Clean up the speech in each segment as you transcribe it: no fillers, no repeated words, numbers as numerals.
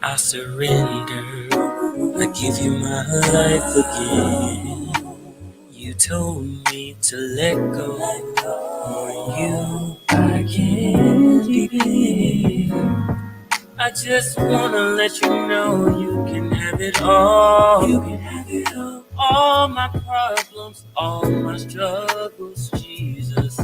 I surrender. I give you my life again. You told me to let go. For you, I can't begin. I just wanna let you know you can have it all. You can have it all. All my problems, all my struggles, Jesus.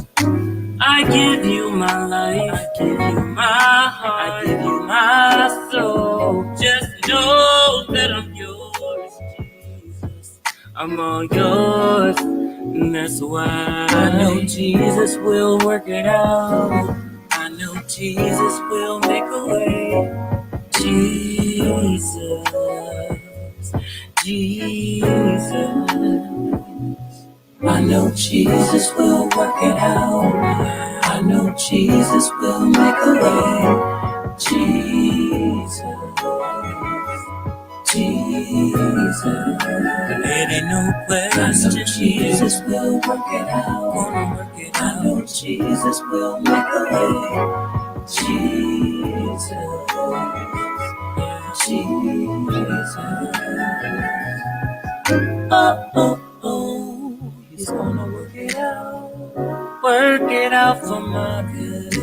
I give you my life, I give you my heart, I give you my soul. Just know that I'm yours, Jesus. I'm all yours, and that's why I know Jesus will work it out. I know Jesus will make a way. Jesus, Jesus. I know Jesus will work it out. I know Jesus will make a way. Jesus, Jesus. It ain't no question. I know Jesus will work it out. Gonna work it out. I know Jesus will make a way. Jesus, Jesus. Oh, oh, oh. He's gonna work it out. Work it out for my good.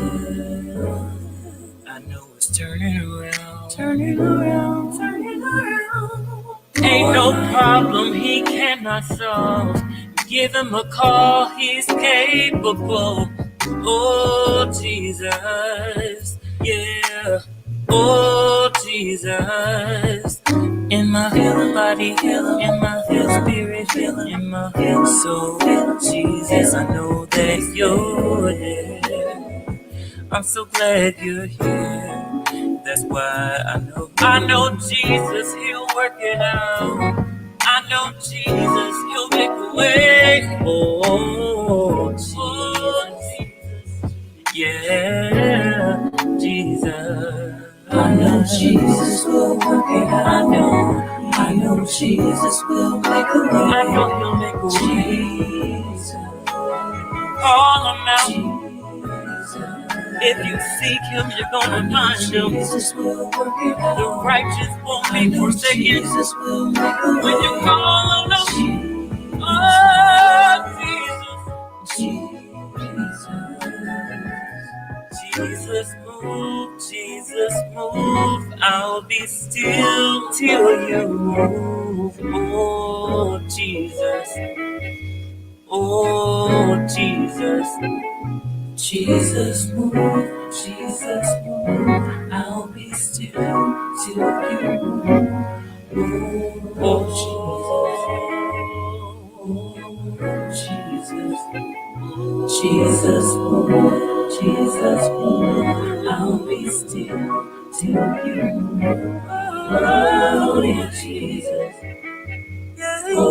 I know it's turning around. Turning around. Turning around. Ain't no problem he cannot solve. Give him a call, he's capable. Oh, Jesus, yeah. Oh, Jesus. In my healing body, healing. In my healing spirit, healing. In my healing soul, Jesus, I know that you're there. I'm so glad you're here. That's why I know Jesus, he'll work it out. I know Jesus, he'll make a way. Oh, Jesus, yeah, Jesus. I know Jesus will work it out. I know Jesus will make a way. I know he'll make a way. Jesus, all amount. If you seek him, you're gonna find him. Jesus will work it out. The righteous won't be forsaken. Jesus will make a way. When you call on him, oh, Jesus, move, Jesus, move. I'll be still till you move. Oh, Jesus. Oh, Jesus. Jesus, move, Jesus, move. I'll be still till you move. Oh, Jesus. Oh, Jesus. Jesus, move, Jesus, move. I'll be still till you move. Oh, Jesus. Oh,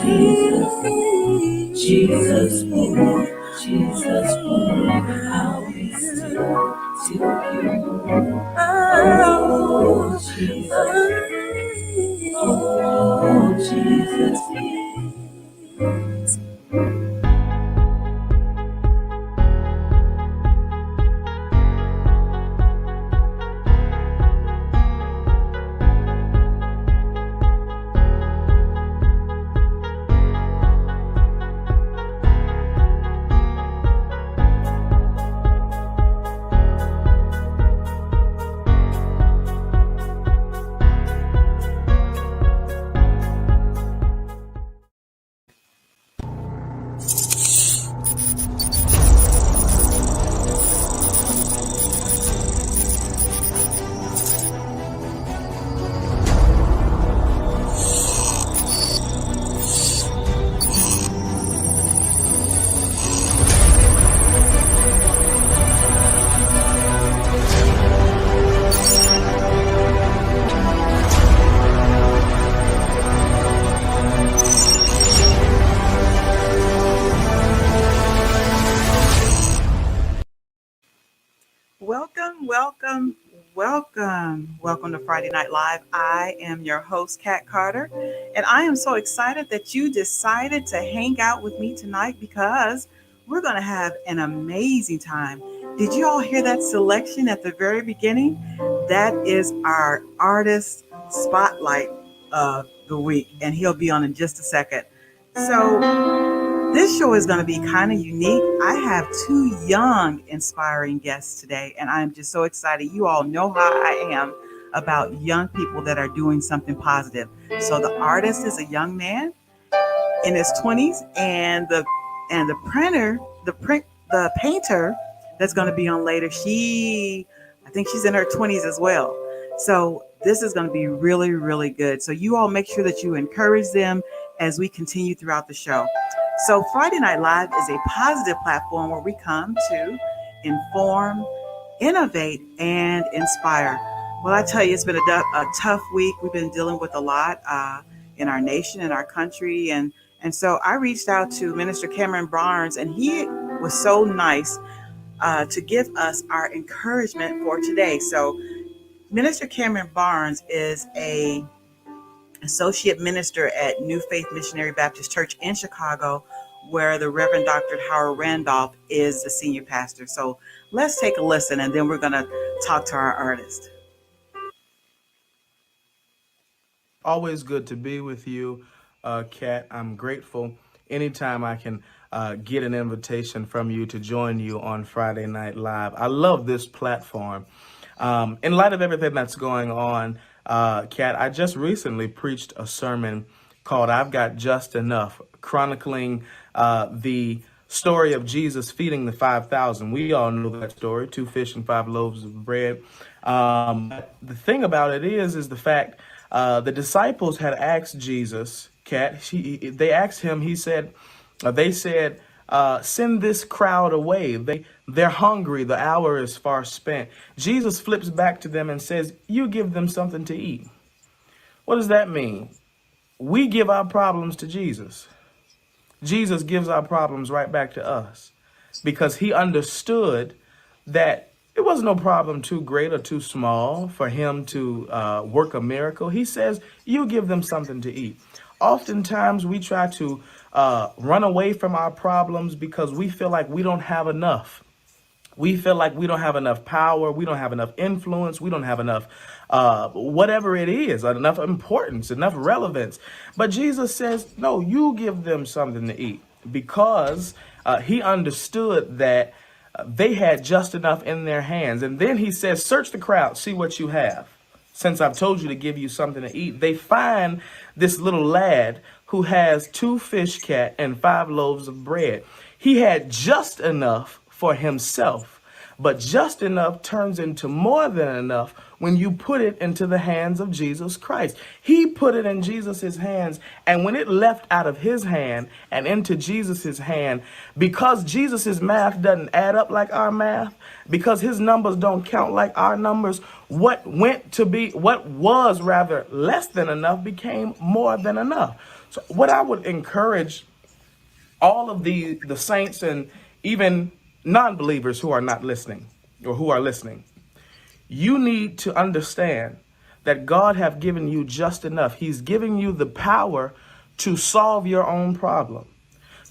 Jesus. Jesus, move. Jesus, move. I'll be still till you move. Oh, Jesus. Oh, Jesus. Welcome to Friday Night Live. I am your host, Kat Carter, and I am so excited that you decided to hang out with me tonight because we're going to have an amazing time. Did you all hear that selection at the very beginning? that is our artist spotlight of the week, and he'll be on in just a second. So, this show is going to be kind of unique. I have two young, inspiring guests today, and I'm just so excited. You all know how I am about young people that are doing something positive. So, the artist is a young man in his 20s, and the printer, the painter that's going to be on later, I think she's in her 20s as well. So this is going to be really, really good. So you all make sure that you encourage them as we continue throughout the show. So Friday Night Live is a positive platform where we come to inform, innovate, and inspire. Well, I tell you, it's been a tough week. We've been dealing with a lot in our nation, in our country, and so I reached out to Minister Cameron Barnes, and he was so nice to give us our encouragement for today. So Minister Cameron Barnes is a associate minister at New Faith Missionary Baptist Church in Chicago, where the Reverend Dr. Howard Randolph is the senior pastor. So let's take a listen, and then we're going to talk to our artist. Always good to be with you, Kat. I'm grateful anytime I can get an invitation from you to join you on Friday Night Live. I love this platform. In light of everything that's going on, Kat, I just recently preached a sermon called I've Got Just Enough, chronicling the story of Jesus feeding the 5,000. We all know that story, 2 fish and 5 loaves of bread. The thing about it is the fact the disciples had asked Jesus, Kat, they asked him, they said, send this crowd away. They're hungry. The hour is far spent. Jesus flips back to them and says, you give them something to eat. What does that mean? We give our problems to Jesus. Jesus gives our problems right back to us because he understood that it was no problem too great or too small for him to work a miracle. He says, you give them something to eat. Oftentimes we try to run away from our problems because we feel like we don't have enough. We feel like we don't have enough power. We don't have enough influence. We don't have enough, whatever it is, enough importance, enough relevance. But Jesus says, no, you give them something to eat because he understood that they had just enough in their hands. And then he says, search the crowd, see what you have. Since I've told you to give you something to eat, they find this little lad who has 2 fish, Kat, and 5 loaves of bread. He had just enough for himself, but just enough turns into more than enough when you put it into the hands of Jesus Christ. He put it in Jesus's hands, and when it left out of his hand and into Jesus's hand, because Jesus's math doesn't add up like our math, because his numbers don't count like our numbers, what was rather less than enough became more than enough. So what I would encourage all of the saints and even non-believers who are not listening or who are listening, you need to understand that God have given you just enough. He's giving you the power to solve your own problem,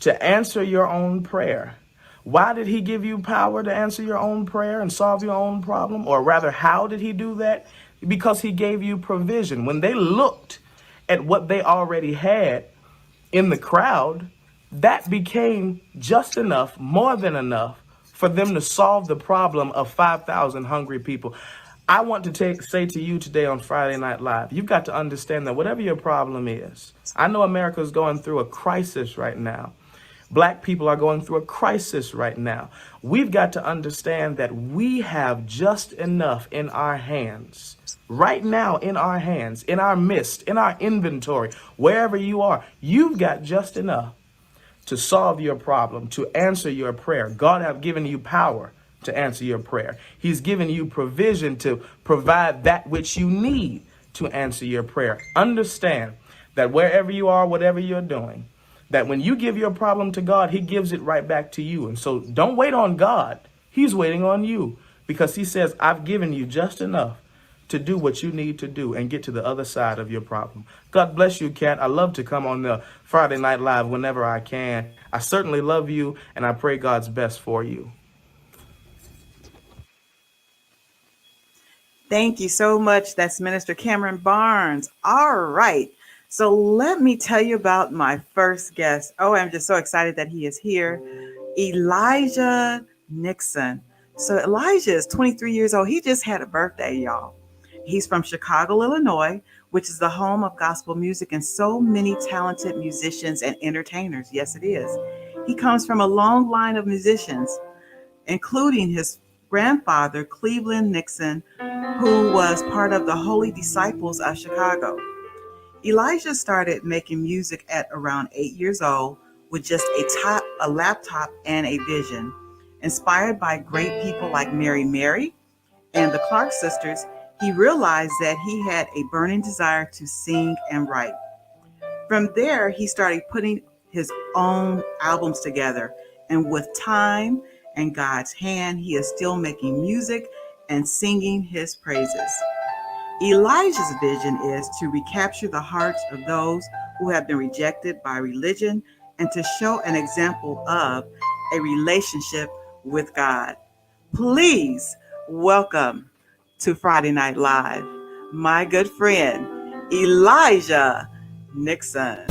to answer your own prayer. Why did he give you power to answer your own prayer and solve your own problem? Or rather, how did he do that? Because he gave you provision. When they looked at what they already had in the crowd, that became just enough, more than enough, for them to solve the problem of 5,000 hungry people. I want to say to you today on Friday Night Live, you've got to understand that whatever your problem is, I know America is going through a crisis right now. Black people are going through a crisis right now. We've got to understand that we have just enough in our hands, right now in our hands, in our midst, in our inventory, wherever you are, you've got just enough to solve your problem, to answer your prayer. God have given you power to answer your prayer. He's given you provision to provide that which you need to answer your prayer. Understand that wherever you are, whatever you're doing, that when you give your problem to God, he gives it right back to you. And so don't wait on God. He's waiting on you because he says, I've given you just enough to do what you need to do and get to the other side of your problem. God bless you, Kat. I love to come on the Friday Night Live whenever I can. I certainly love you, and I pray God's best for you. Thank you so much. That's Minister Cameron Barnes. All right. So let me tell you about my first guest. Oh, I'm just so excited that he is here. Elijah Nixon. So Elijah is 23 years old. He just had a birthday, y'all. He's from Chicago, Illinois, which is the home of gospel music and so many talented musicians and entertainers. Yes, it is. He comes from a long line of musicians, including his grandfather, Cleveland Nixon, who was part of the Holy Disciples of Chicago. Elijah started making music at around 8 years old with just a laptop and a vision. Inspired by great people like Mary and the Clarke sisters, he realized that he had a burning desire to sing and write. From there, he started putting his own albums together. And with time and God's hand, he is still making music and singing his praises. Elijah's vision is to recapture the hearts of those who have been rejected by religion and to show an example of a relationship with God. Please welcome to Friday Night Live, my good friend, Elijah Nixon.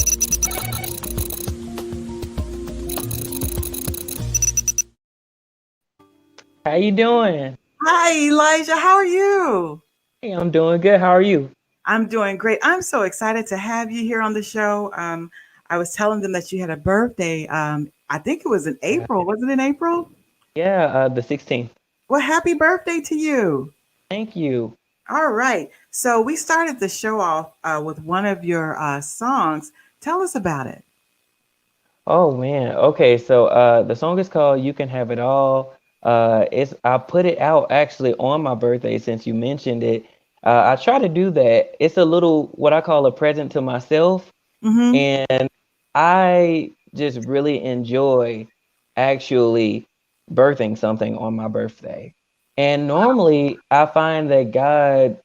How you doing? Hi, Elijah. How are you? Hey, I'm doing good. How are you? I'm doing great. I'm so excited to have you here on the show. I was telling them that you had a birthday. I think it was in April. Was it in April? Yeah, the 16th. Well, happy birthday to you. Thank you. All right. So we started the show off with one of your songs. Tell us about it. Oh man. Okay, so the song is called "You Can Have It All." It's I put it out actually on my birthday since you mentioned it. I try to do that. It's a little what I call a present to myself. Mm-hmm. And I just really enjoy actually birthing something on my birthday. And normally I find that God,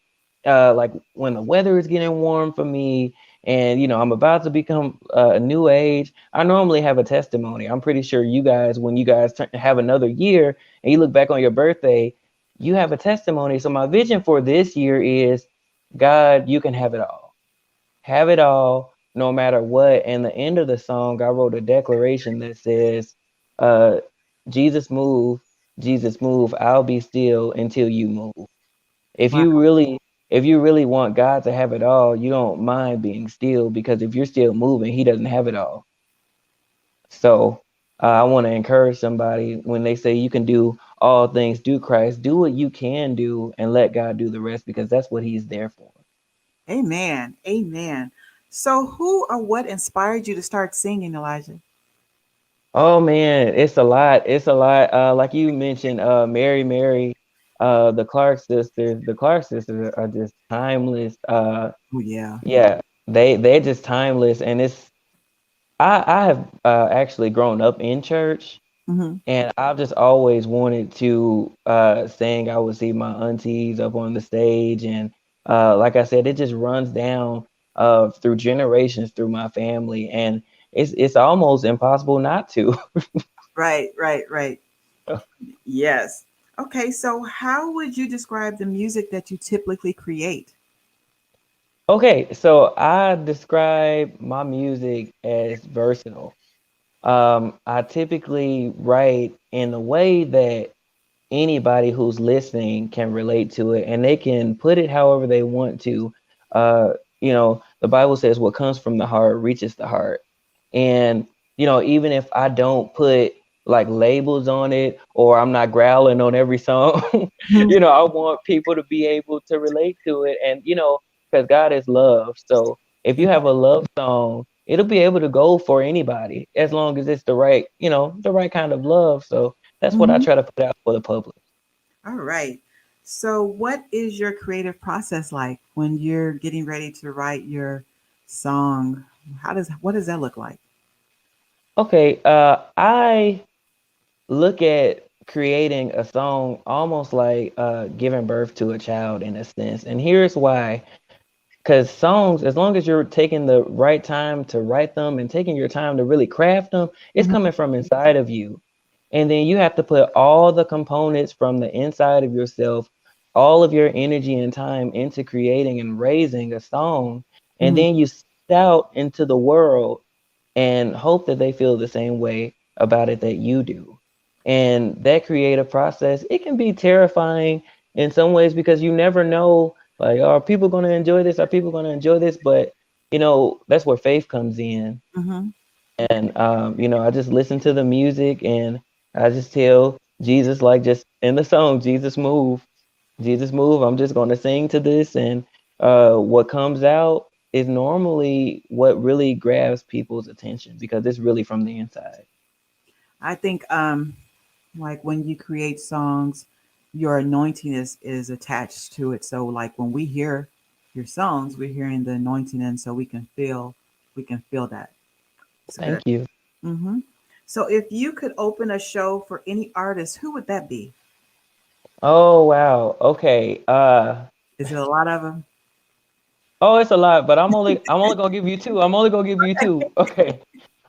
like when the weather is getting warm for me and, I'm about to become a new age, I normally have a testimony. I'm pretty sure you guys, when you guys have another year and you look back on your birthday, you have a testimony. So my vision for this year is God, you can have it all no matter what. And the end of the song, I wrote a declaration that says, uh, Jesus move, Jesus move, I'll be still until you move. If Wow. you really if you really want God to have it all, you don't mind being still because if you're still moving, he doesn't have it all. So I want to encourage somebody when they say you can do all things through Christ, do what you can do and let God do the rest because that's what he's there for. Amen. Amen. So who or what inspired you to start singing, Elijah? Oh man, it's a lot. It's a lot. Like you mentioned, Mary, the Clarke sisters. The Clarke sisters are just timeless. Oh, yeah. Yeah, they're just timeless. And I have actually grown up in church, Mm-hmm. and I've just always wanted to sing. I would see my aunties up on the stage, and like I said, it just runs down through generations through my family, and it's almost impossible not to. Right, right, right. Yes. Okay, so how would you describe the music that you typically create? Okay, so I describe my music as versatile. I typically write in a way that anybody who's listening can relate to it and they can put it however they want to. The Bible says what comes from the heart reaches the heart. And, even if I don't put like labels on it or I'm not growling on every song, Mhm. I want people to be able to relate to it. And, because God is love. So if you have a love song, it'll be able to go for anybody as long as it's the right kind of love. So that's what I Mhm. try to put out for the public. All right. So, what is your creative process like when you're getting ready to write your song? What does that look like? Okay, I look at creating a song almost like giving birth to a child in a sense. And here's why. Because songs, as long as you're taking the right time to write them and taking your time to really craft them, it's Mhm. coming from inside of you. And then you have to put all the components from the inside of yourself, all of your energy and time into creating and raising a song, and Mhm. then you send it out into the world and hope that they feel the same way about it that you do. And that creative process, it can be terrifying in some ways because you never know, like, are people going to enjoy this? Are people going to enjoy this? But, that's where faith comes in. Mhm. And, I just listen to the music and I just tell Jesus, like just in the song, Jesus move. Jesus move. I'm just going to sing to this. And what comes out is normally what really grabs people's attention because it's really from the inside. I think like when you create songs, your anointing is attached to it. So like when we hear your songs, we're hearing the anointing, and so we can feel that. It's good. Thank you. Hmm. So if you could open a show for any artist, who would that be? Oh, wow. Okay. Is it a lot of them? Oh, it's a lot, but I'm only gonna give you two. I'm only gonna give you two. Okay.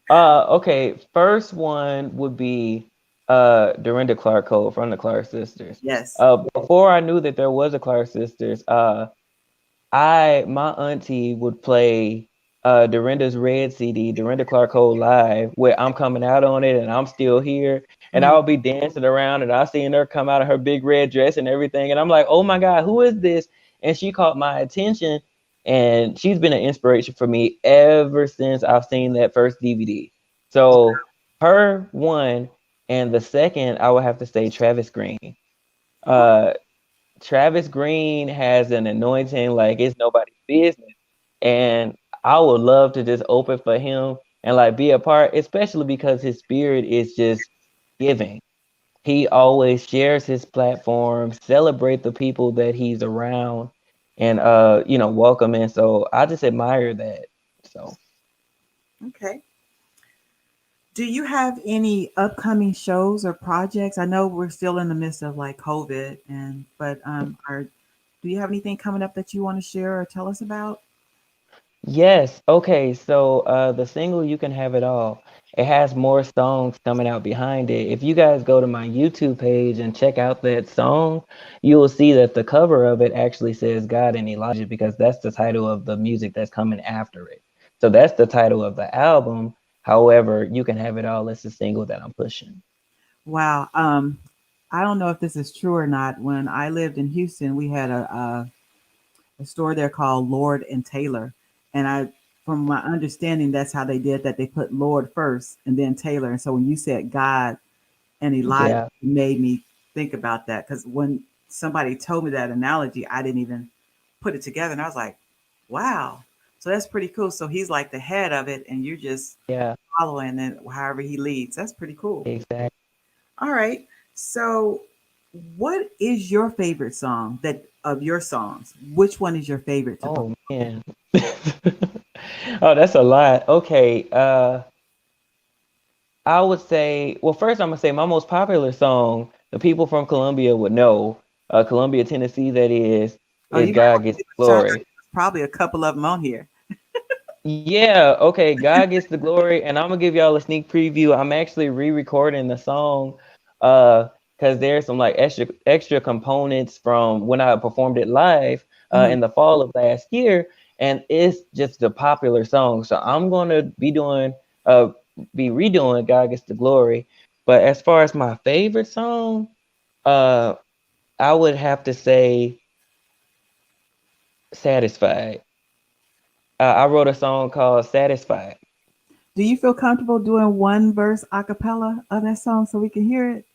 Okay. First one would be Dorinda Clarke Cole from the Clark sisters. Yes. Before I knew that there was a Clark sisters, my auntie would play Dorinda's Red CD, Dorinda Clark Cole Live, where I'm coming out on it and I'm still here. And Mm. I'll be dancing around and I seen her come out of her big red dress and everything. And I'm like, oh my God, who is this? And she caught my attention and she's been an inspiration for me ever since I've seen that first DVD. So her one, and the second I would have to say Travis Green. Oh, Uh Travis Green has an anointing like it's nobody's business. And I would love to just open for him and like be a part, especially because his spirit is just giving. He always shares his platform, celebrate the people that he's around, and welcome in. So I just admire that. So okay. Do you have any upcoming shows or projects? I know we're still in the midst of like COVID, and but are do you have anything coming up that you want to share or tell us about? yes. Okay. So the single "You Can Have It All," it has more songs coming out behind it. If you guys go to my YouTube page and check out that song, you will see that the cover of it actually says "God and Elijah" because that's the title of the music that's coming after it. So that's the title of the album. However, "You Can Have It All" is the single that I'm pushing. Wow. I don't know if this is true or not. When I lived in Houston, we had a store there called Lord and Taylor, and from my understanding, that's how they did that. They put Lord first and then Taylor. And so when you said God and Elijah, Yeah. it made me think about that because when somebody told me that analogy, I didn't even put it together, and I was like, wow. So that's pretty cool. So he's like the head of it, and you're just Yeah. following and however he leads. That's pretty cool. Exactly. All right. So what is your favorite song that of your songs? Which one is your favorite to Oh perform? man. Oh, that's a lot. Okay. I would say, well, first I'm gonna say my most popular song, the people from Columbia would know, Columbia, Tennessee, that Oh, is you might God want to Gets give the a shout out. Glory. There's probably a couple of them on here. Yeah, okay, God Gets the Glory, and I'm gonna give y'all a sneak preview. I'm actually re-recording the song, because there's some like extra components from when I performed it live, Mhm. in the fall of last year, and it's just a popular song. So I'm gonna uh, be redoing God Gets the Glory. But as far as my favorite song, uh, I would have to say Satisfied. I wrote a song called Satisfied. Do you feel comfortable doing one verse a cappella of that song so we can hear it?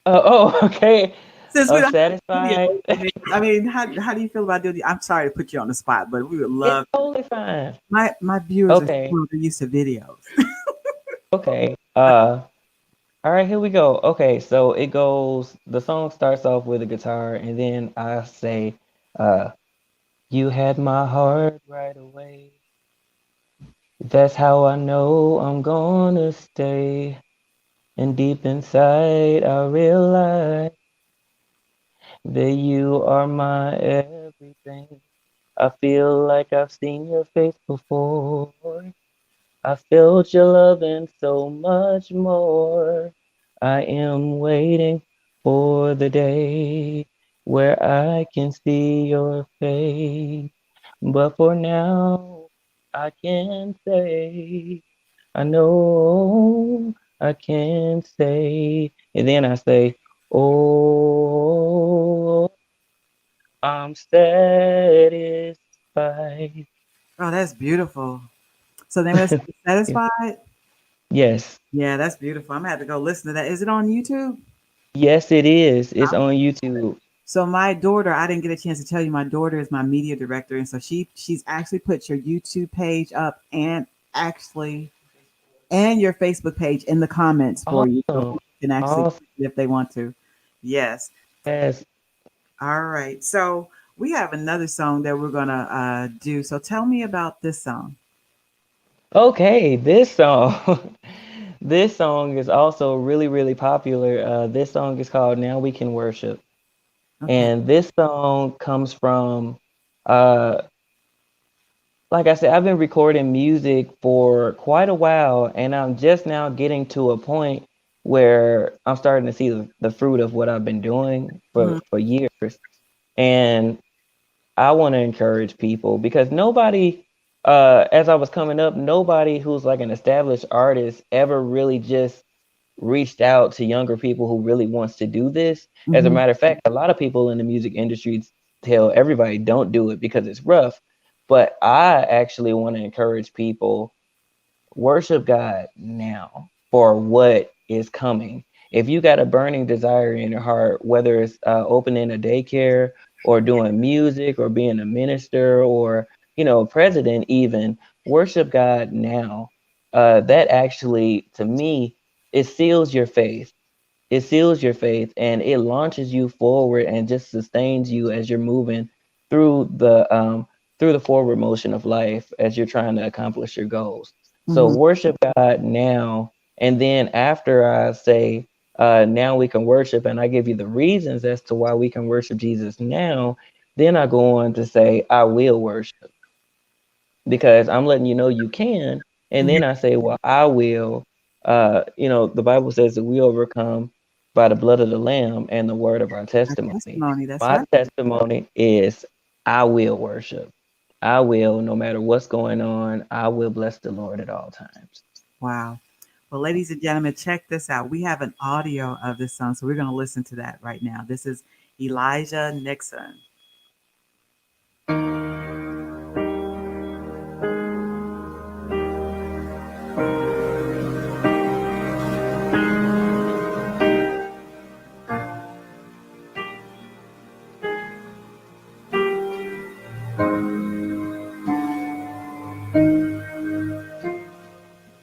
Oh, okay. Since we don't have Satisfied. videos, I mean, how do you feel about doing? I'm sorry to put you on the spot, but we would It's love totally fine. my viewers are Okay, still used to videos. okay. All right, here we go. Okay, so it goes, the song starts off with a guitar, and then I say, uh, you had my heart right away. That's how I know I'm gonna stay. And deep inside, I realize that you are my everything. I feel like I've seen your face before. I felt your love and so much more. I am waiting for the day where I can see your face. But for now, I can say, I know I can say, and then I say, oh, I'm satisfied. Oh, that's beautiful. So they must be satisfied. Yes, Yeah, that's beautiful. I'm gonna have to go listen to that. Is it on YouTube? yes, it is. It's on YouTube. So my daughter, I didn't get a chance to tell you, my daughter is my media director, and so she's actually put your YouTube page up and actually and your Facebook page in the comments for you, so Awesome. people can actually Awesome. click it if they want to. Yes. Yes. All right. So we have another song that we're gonna do. So tell me about this song. Okay, this song. This song is also really, really popular. This song is called Now We Can Worship. Okay. And this song comes from, uh, like I said, I've been recording music for quite a while, and I'm just now getting to a point where I'm starting to see the fruit of what I've been doing Mhm. for years. And I want to encourage people because nobody, as I was coming up, nobody who's like an established artist ever really just reached out to younger people who really wants to do this. As a Mhm. matter of fact, a lot of people in the music industry tell everybody don't do it because it's rough. But I actually want to encourage people worship God now for what is coming. If you got a burning desire in your heart, whether it's opening a daycare or doing music or being a minister or president, even worship God now. That actually, to me, it seals your faith. It seals your faith and it launches you forward and just sustains you as you're moving through the forward motion of life as you're trying to accomplish your goals. So Mhm. worship God now, and then after I say now we can worship, and I give you the reasons as to why we can worship Jesus now, then I go on to say I will worship because I'm letting you know you can. And Yeah, then I say, well, I will. The Bible says that we overcome by the blood of the Lamb and the word of our our testimony. testimony. That's My right. testimony is I will worship. I will, no matter what's going on, I will bless the Lord at all times. Wow. Well, ladies and gentlemen, check this out. We have an audio of this song, so we're going to listen to that right now. This is Elijah Nixon.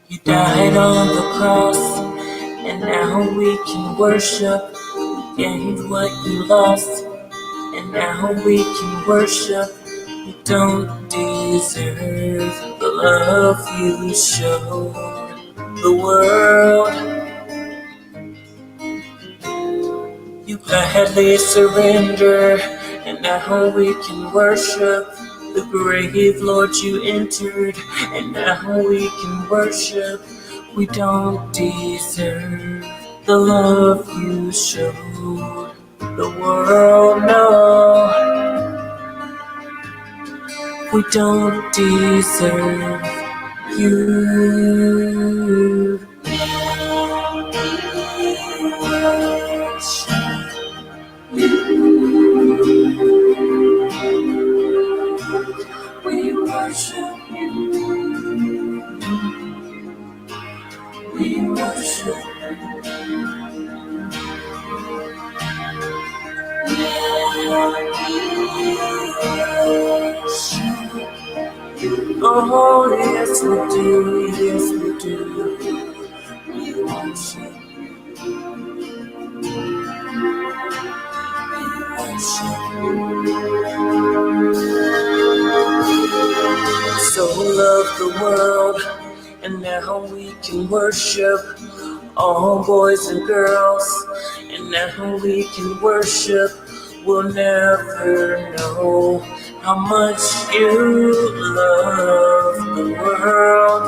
You died on the cross, and now we can worship. You gained what you lost, and now we can worship. You don't deserve the love you showed the world. You gladly surrender, and now we can worship. The grave, Lord, you entered, and now we can worship. We don't deserve the love you showed the world. No, we don't deserve you. We worship you. We worship you. Oh, yes, we do. Yes, we do. We worship. We worship. So love the world, and now we can worship all boys and girls, and now we can worship. We'll never know how much you love the world.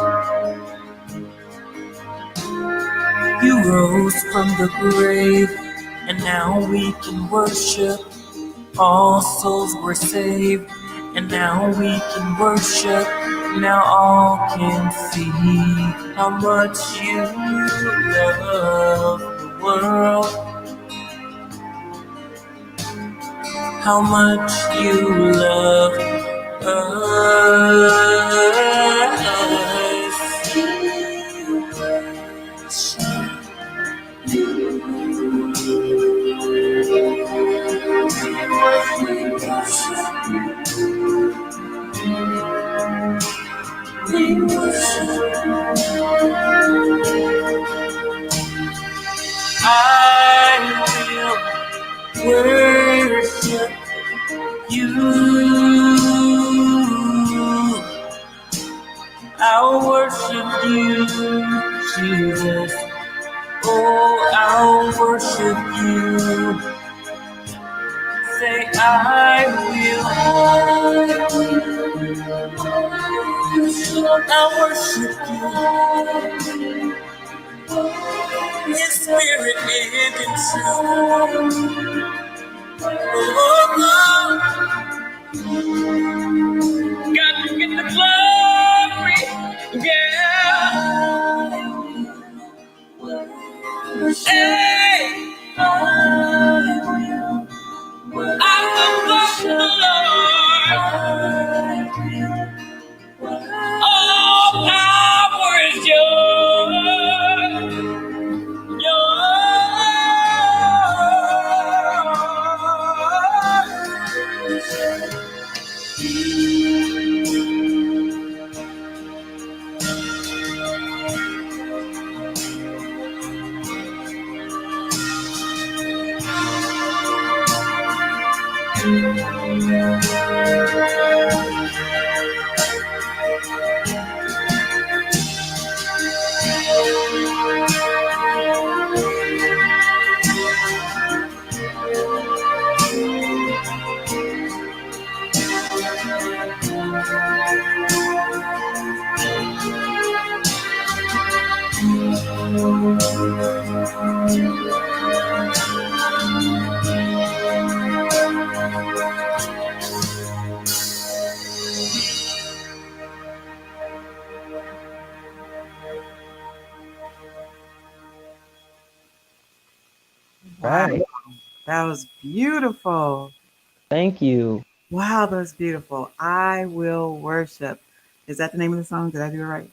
You rose from the grave, and now we can worship. All souls were saved, and now we can worship. Now all can see how much you love the world, how much you love I will worship you. I'll worship you, Jesus. Oh, I'll worship you. Say, I will. I'll worship you. In spirit and in truth. Oh, got to get the glory. Yeah. Hey, I will bless the Lord. All power is yours. Wow, Right. that was beautiful. Thank you. Wow, that was beautiful. I will worship. Is that the name of the song? Did I do it right?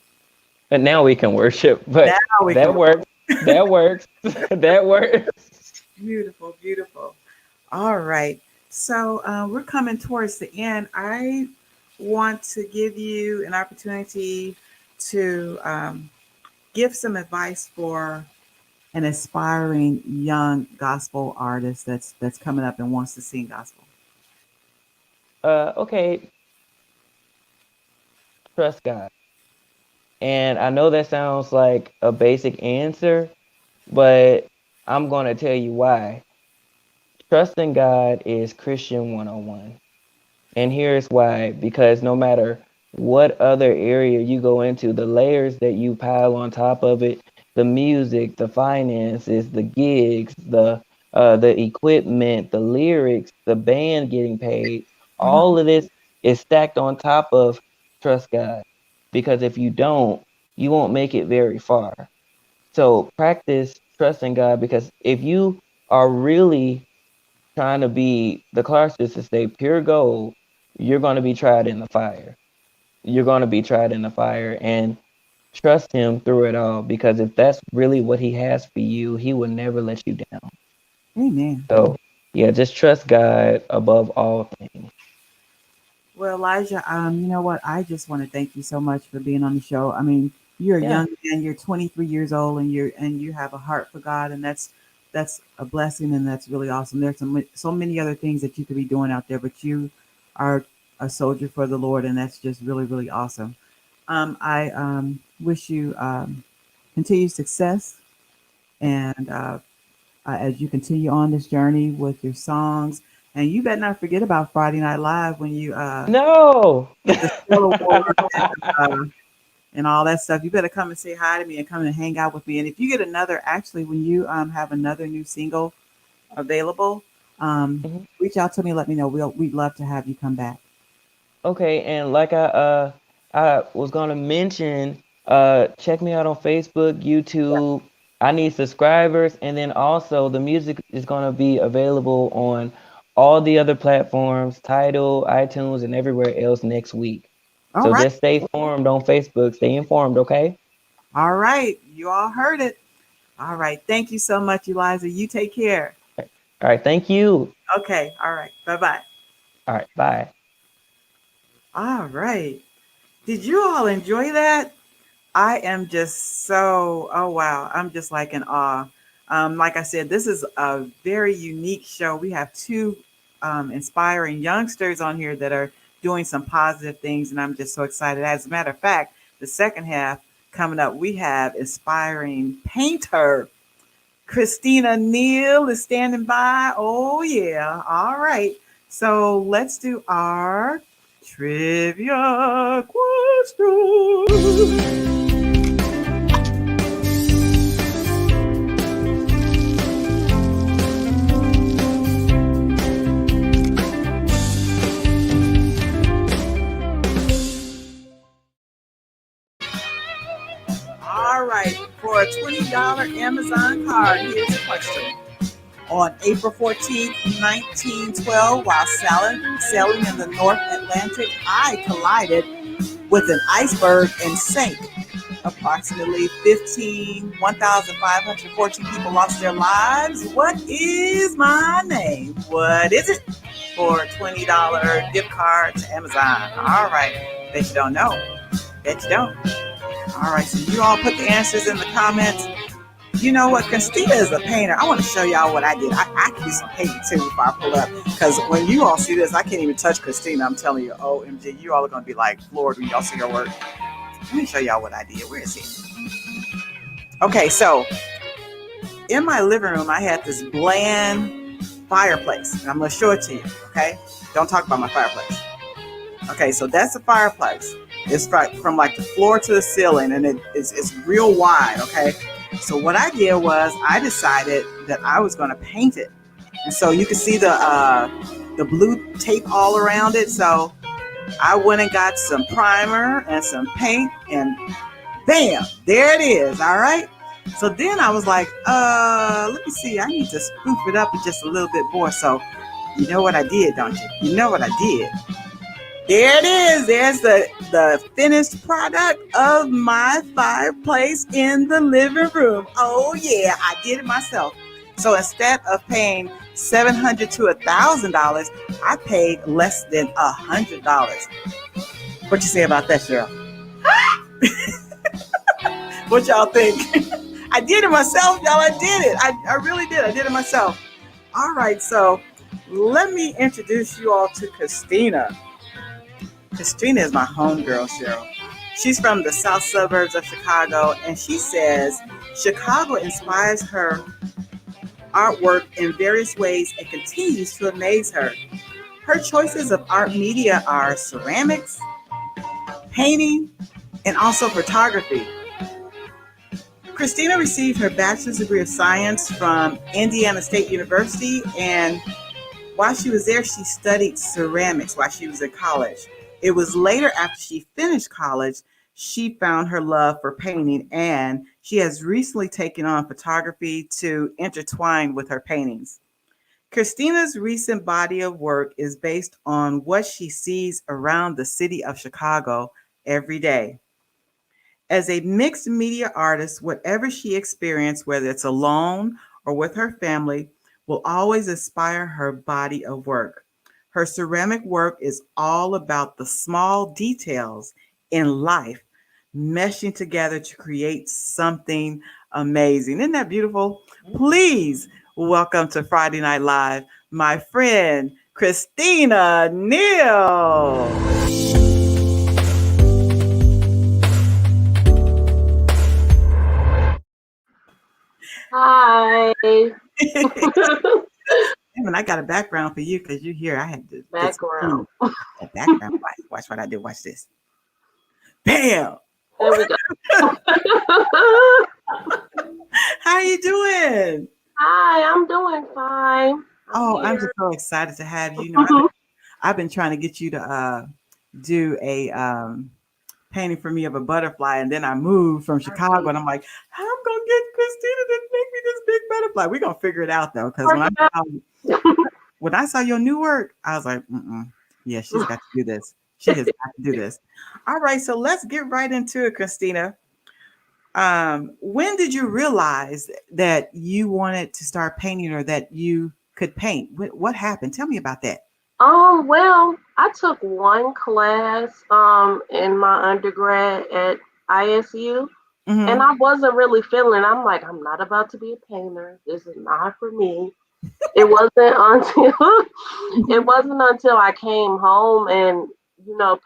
And now we can worship, Now but we can. that works. That works. That works. Beautiful, beautiful. All right. So we're coming towards the end. I want to give you an opportunity to give some advice for an aspiring young gospel artist that's coming up and wants to sing gospel. Okay, trust God. And I know that sounds like a basic answer, but I'm going to tell you why. Trusting God is Christian 101. And here's why, because no matter what other area you go into, the layers that you pile on top of it, the music, the finances, the gigs, the equipment, the lyrics, the band getting paid, all of this is stacked on top of trust God. Because if you don't, you won't make it very far. So practice trusting God, because if you are really trying to be, the Clarks used to say, pure gold, you're going to be tried in the fire. You're going to be tried in the fire, and trust him through it all, because if that's really what he has for you, he will never let you down. Amen. So, yeah, just trust God above all things. Well, Elijah, you know what? I just want to thank you so much for being on the show. I mean, you're a Yeah. young man. You're 23 years old, and you have a heart for God, and that's a blessing, and that's really awesome. There's so many other things that you could be doing out there, but you are a soldier for the Lord, and that's just really really awesome. I wish you continued success, and as you continue on this journey with your songs. And you better not forget about Friday Night Live when you No. get the Skill Award and all that stuff. You better come and say hi to me and come and hang out with me. And if you get another, actually, when you have another new single available, Mhm. Reach out to me. Let me know. We'd love to have you come back. Okay, and like I was gonna mention, check me out on Facebook, YouTube. I need subscribers, and then also the music is gonna be available on all the other platforms, Tidal, iTunes, and everywhere else next week. All So right. just stay informed on Facebook. Stay informed, okay? All right. You all heard it. All right. Thank you so much, Eliza. You take care. All right, thank you. Okay. All right. Bye bye. All right, bye. All right. Did you all enjoy that? I am just so, oh wow, I'm just like in awe. Like I said, this is a very unique show. We have two inspiring youngsters on here that are doing some positive things, and I'm just so excited. As a matter of fact, the second half coming up, we have inspiring painter Christina Neal is standing by. Oh, yeah. All right. So let's do our trivia question. All right. For a $20 Amazon card, here's a question. On April 14th, 1912, while sailing in the North Atlantic, I collided with an iceberg and sank. Approximately 1,514 people lost their lives. What is my name? What is it? For a $20 gift card to Amazon. All right. Bet you don't know. Bet you don't. All right. So you all put the answers in the comments. You know what? Christina is a painter. I want to show y'all what I did. I can do some painting too before I pull up. Because when you all see this, I can't even touch Christina. I'm telling you, OMG, you all are going to be like floored when y'all see her work. Let me show y'all what I did. Where is it? Okay, so in my living room, I had this bland fireplace. And I'm going to show it to you, okay? Don't talk about my fireplace. Okay, so that's the fireplace. It's from like the floor to the ceiling, and it's real wide, okay? So what I did was I decided that I was going to paint it. And so you can see the blue tape all around it. So I went and got some primer and some paint, and bam, there it is. All right. So then I was like, let me see. I need to spoof it up just a little bit more. So you know what I did, don't you? You know what I did? There it is. There's the finished product of my fireplace in the living room. Oh yeah, I did it myself. So instead of paying $700 to $1,000, I paid less than $100. What you say about that, Cheryl? What y'all think? I did it myself, y'all. I did it. I really did. I did it myself. All right, so let me introduce you all to Christina. Christina is my homegirl, Cheryl. She's from the south suburbs of Chicago, and she says Chicago inspires her artwork in various ways and continues to amaze her. Her choices of art media are ceramics, painting, and also photography. Christina received her bachelor's degree of science from Indiana State University, and while she was there, she studied ceramics while she was in college. It was later, after she finished college, she found her love for painting, and she has recently taken on photography to intertwine with her paintings. Christina's recent body of work is based on what she sees around the city of Chicago every day. As a mixed media artist, whatever she experienced, whether it's alone or with her family, will always inspire her body of work. Her ceramic work is all about the small details in life meshing together to create something amazing. Isn't that beautiful? Please welcome to Friday Night Live, my friend, Christina Neal. Hi. And I got a background for you because you here. I had to just Background. that background. Watch what I do. Watch this. Bam. There we go. How you doing? Hi, I'm doing fine. I'm Oh, I'm just here. so excited to have you. You know, I've been trying to get you to do a painting for me of a butterfly, and then I moved from Chicago, and I'm like, I'm gonna get Christina to make me this big butterfly. We're gonna figure it out though, because Work it out. when I saw your new work, I was like, yeah, she's got to do this. She has got to do this. All right, so let's get right into it, Christina. When did you realize that you wanted to start painting or that you could paint? What happened? Tell me about that. Well, I took one class in my undergrad at ISU, and Mm-hmm. I wasn't really feeling. I'm like, I'm not about to be a painter. This is not for me. It wasn't until it wasn't until I came home and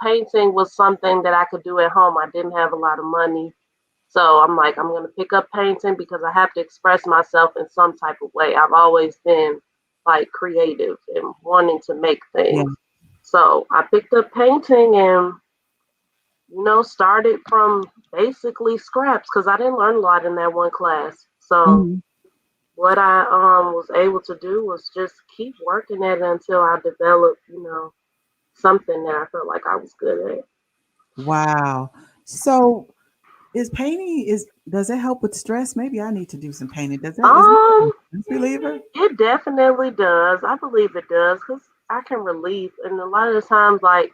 painting was something that I could do at home. I didn't have a lot of money. So I'm like, I'm going to pick up painting because I have to express myself in some type of way. I've always been like creative and wanting to make Yeah. things. So I picked up painting and, started from basically scraps because I didn't learn a lot in that one class. So Mhm. what I was able to do was just keep working at it until I developed, something that I felt like I was good at. Wow. So is painting is does it help with stress? Maybe I need to do some painting. Does that is it a Um, stress reliever? It definitely does. I believe it does because I can relieve, and a lot of the times, like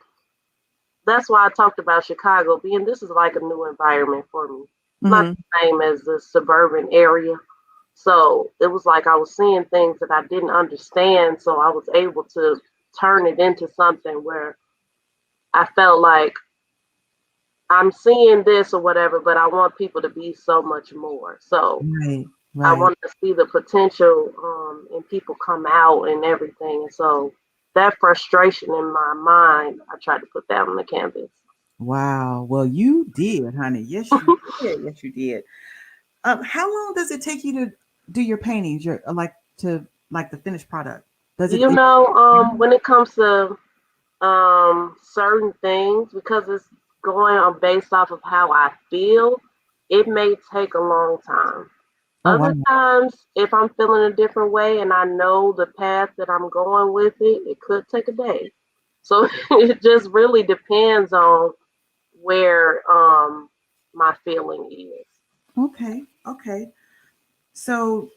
that's why I talked about Chicago being this is like a new environment for me. It's not Hmm. the same as the suburban area, so it was like I was seeing things that I didn't understand, so I was able to turn it into something where I felt like I'm seeing this or whatever, but I want people to be so much more. So Right, I right. want to see the potential and people come out and everything. And so that frustration in my mind, I tried to put that on the canvas. Wow. Well, you did, honey. Yes, you did. Yes, you did. How long does it take you to do your paintings? Your like the finished product? Does it? When it comes to certain things, because it's going on based off of how I feel, it may take a long time. Oh wow. Other times, if I'm feeling a different way and I know the path that I'm going with it, it could take a day. So it just really depends on where my feeling is. Okay. Okay. So,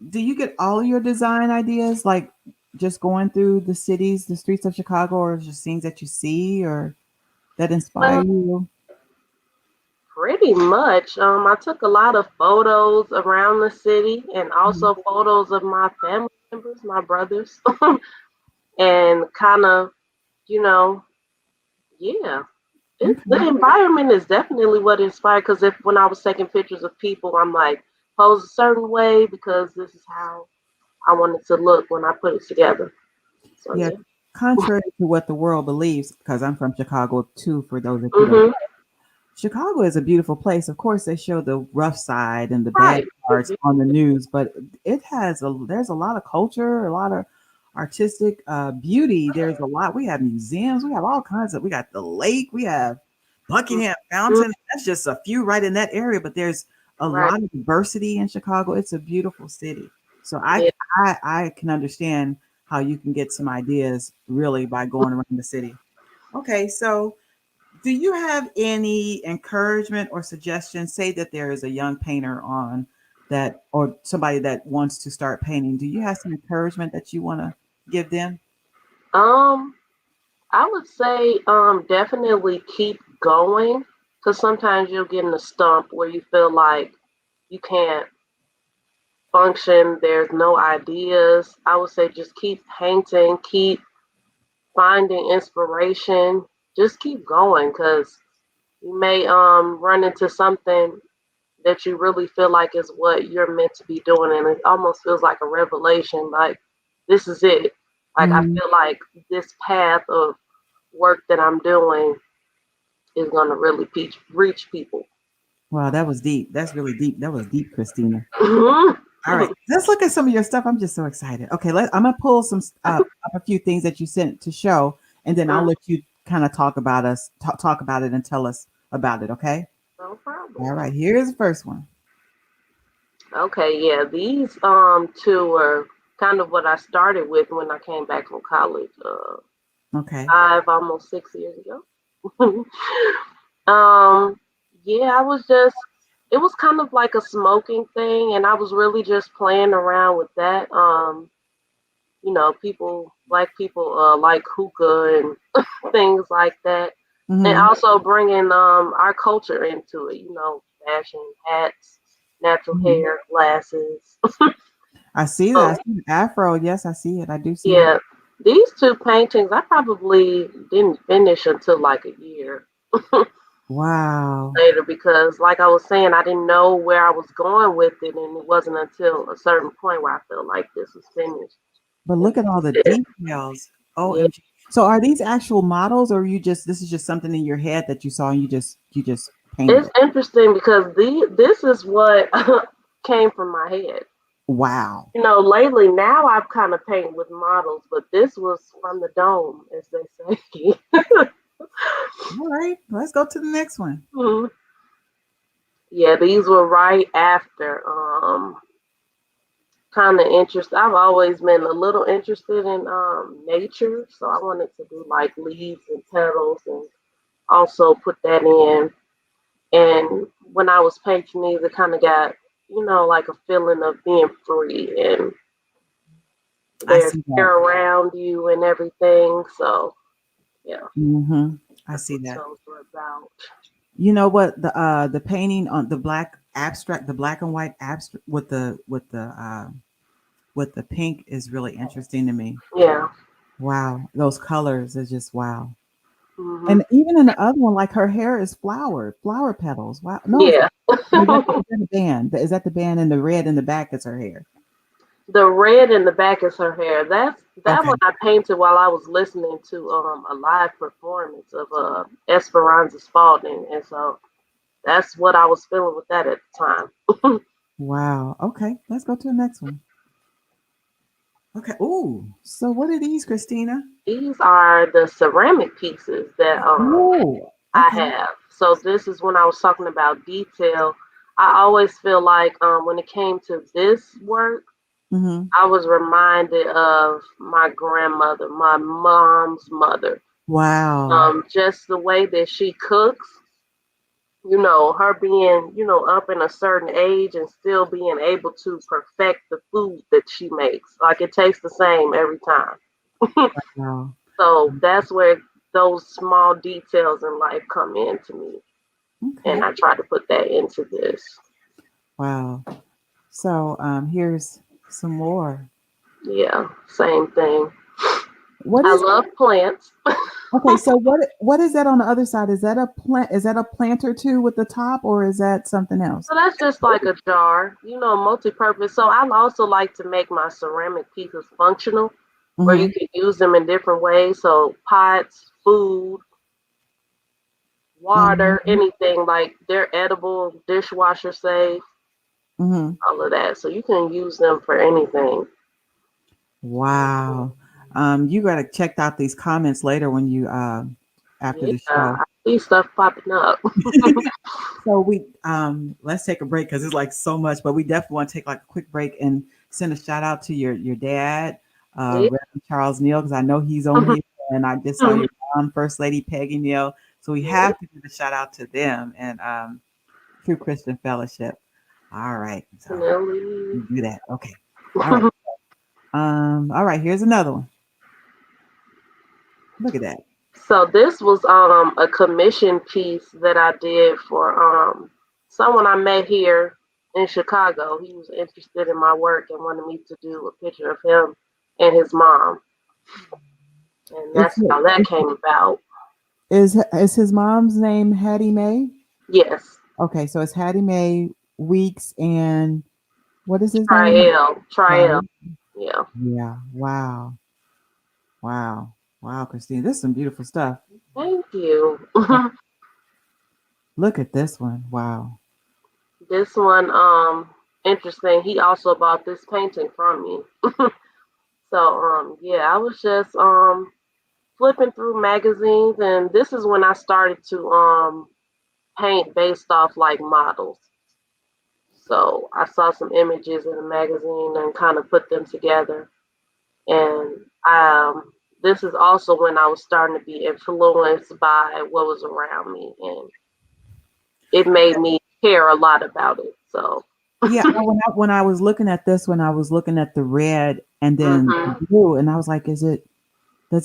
do you get all of your design ideas like just going through the cities, the streets of Chicago, or just things that you see or that inspire Well, you? pretty much. I took a lot of photos around the city and Mhm. also photos of my family members, my brothers, and kind of, you know, yeah. The Okay. environment is definitely what inspired. Because if when I was taking pictures of people, I'm like pose a certain way because this is how I want it to look when I put it together. So Yeah. yeah. Contrary to what the world believes, because I'm from Chicago too, for those that you don't. Mhm. Chicago is a beautiful place. Of course, they show the rough side and the bad Right. parts on the news, but there's a lot of culture, a lot of artistic beauty. There's a lot. We have museums. We have all kinds of. We got the lake. We have Buckingham Mhm. Fountain. That's just a few right in that area, but there's a Right. lot of diversity in Chicago. It's a beautiful city. So Yeah. I can understand how you can get some ideas really by going around the city. Okay, so do you have any encouragement or suggestions? Say that there is a young painter on that, or somebody that wants to start painting. Do you have some encouragement that you want to give them? Um, I would say definitely keep going because sometimes you'll get in a stump where you feel like you can't function. There's no ideas. I would say just keep painting, keep finding inspiration. Just keep going because you may run into something that you really feel like is what you're meant to be doing, and it almost feels like a revelation. Like this is it. Like I Mhm. feel like this path of work that I'm doing is gonna really reach people. Wow, that was deep. That's really deep. That was deep, Christina. Mhm. All right, let's look at some of your stuff. I'm just so excited. Okay, I'm gonna pull some up a few things that you sent to show, and then I'll let you kind of talk about it, and tell us about it. Okay. No problem. All right. Here's the first one. Okay, yeah, these two are. kind of what I started with when I came back from college, Okay. 5, almost 6 years ago. um, yeah, I was just, it was kind of like a smoking thing, and I was really just playing around with that. Black people like hookah and things like that, and Mm-hmm. also bringing our culture into it. Fashion, hats, natural Hmm. hair, glasses. I see that. I So see the afro. Yes, I see it. I do see it. yeah, these two paintings I probably didn't finish until like a year Wow. later because, like I was saying, I didn't know where I was going with it, and it wasn't until a certain point where I felt like this was finished. But And look at all the yeah, details. yeah, OMG. So are these actual models or this is just something in your head that you saw and you just painted it's it? interesting because this is what came from my head. Wow. Lately now I've kind of painted with models, but this was from the dome, as they say. All right. Let's go to the next one. Mhm. Yeah, these were right after. Kind of interested. I've always been a little interested in nature, so I wanted to do like leaves and petals, and also put that in. And when I was painting these, it kind of got like a feeling of being free, and I there's see that. air around you and everything. So yeah, I that's see what that. those were about. You know what the painting on the black abstract, the black and white abstract with the pink is really interesting to me. Yeah. Wow, those colors is just wow. Hmm. And even in the other one, like her hair is flower petals. Wow, no, Yeah. is that a band? Is that the band? And the red in the back is her hair. The red in the back is her hair. That Okay, one I painted while I was listening to a live performance of Esperanza Spalding, and so that's what I was feeling with that at the time. wow. Okay, let's go to the next one. Okay. Ooh, so what are these, Christina? These are the ceramic pieces that Ooh, I okay. have. So this is when I was talking about detail. I always feel like when it came to this work, Mm-hmm. I was reminded of my grandmother, my mom's mother. Wow. Just the way that she cooks, her being, up in a certain age and still being able to perfect the food that she makes. Like it tastes the same every time. Wow. So that's where those small details in life come in to me. And Okay. I try to put that into this. Wow. So here's some more. Yeah, same thing. What I is love plants. okay? So what is that on the other side? Is that a plant? Is that a planter too with the top, or is that something else? So that's just like a jar, multi-purpose. So I also like to make my ceramic pieces functional, where you Mm-hmm. can use them in different ways. So pots, food, water, Mm-hmm. anything like they're edible, dishwasher safe, Mm-hmm. all of that. So you can use them for anything. Wow. You gotta check out these comments later when you after Yeah, the show. I see stuff popping up. So we let's take a break because it's like so much, but we definitely want to take like a quick break and send a shout out to your dad, Yeah. Reverend Charles Neal, because I know he's on here, and I just saw your mom, First Lady Peggy Neal. So we Yeah, have to give a shout out to them and True Christian Fellowship. All right, so definitely. we do that. Okay. All right. All right, here's another one. Look at that. So this was a commission piece that I did for someone I met here in Chicago. He was interested in my work and wanted me to do a picture of him and his mom, and It's, that's how that came about. is his mom's name Hattie Mae? Yes, Okay, so it's Hattie Mae Weeks and what is his name? Triel, Triel. Right. Yeah, Yeah. Wow. Wow. Wow, Christine. This is some beautiful stuff. thank you. Look at this one. Wow. This one, interesting. He also bought this painting from me. So, yeah, I was just flipping through magazines, and this is when I started to paint based off like models. So I saw some images in a magazine and kind of put them together. And this is also when I was starting to be influenced by what was around me, and it made me care a lot about it. So, Yeah, when I was looking at this, when I was looking at the red and then the hmm blue, and I was like, does it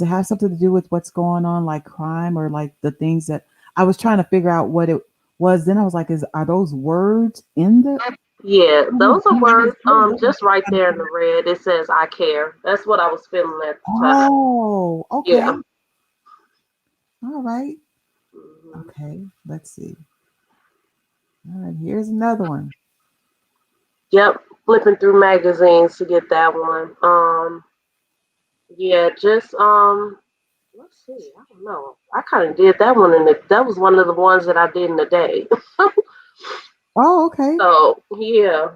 have something to do with what's going on, like crime or like the things that I was trying to figure out what it was. Then I was like, are those words in the? yeah, those are words. What Just right there in the red, it says "I care." That's what I was feeling at the time. Oh, okay. Yeah. All right. hmm Okay. Let's see. All right. Here's another one. Yep. Flipping through magazines to get that one. Yeah, just let's see. I don't know. I kind of did that one, and that was one of the ones that I did in the day. Oh, okay. So yeah.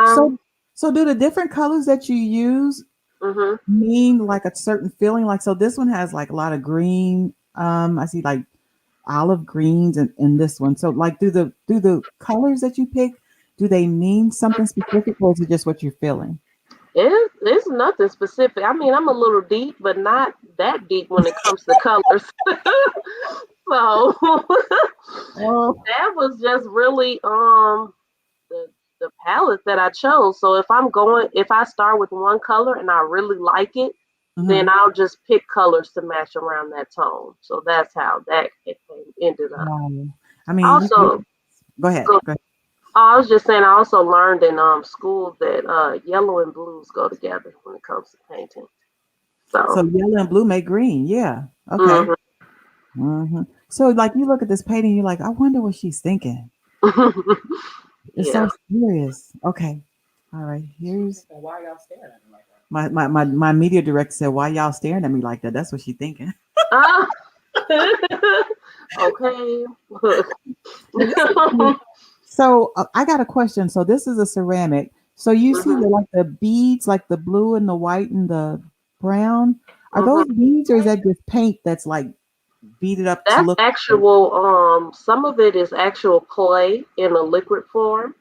So, Um. so do the different colors that you use Mhm. mean like a certain feeling? Like, so this one has like a lot of green. I see like olive greens in this one. So, like, do the colors that you pick, do they mean something specific, or is it just what you're feeling? It's nothing specific. I mean, I'm a little deep, but not that deep when it comes to colors. So Oh, that was just really the palette that I chose. So if I start with one color and I really like it, then mhm. I'll just pick colors to match around that tone. So that's how that ended up. I mean, Also, go ahead. so Go ahead. I was just saying, I also learned in school that yellow and blues go together when it comes to painting. So So, yellow and blue make green. Yeah. Okay. mhm. So, like, you look at this painting, you're like, I wonder what she's thinking. It's so Yeah. serious. Okay. All right. Here's my media director said, "Why y'all staring at me like that?" That's what she's thinking. Ah. Okay. Now, this is so I got a question. So this is a ceramic. So you see Mhm. the like the beads, like the blue and the white and the brown. Are those Mhm. beads or is that just paint that's like beaded up to That's look? actual. Some of it is actual clay in a liquid form,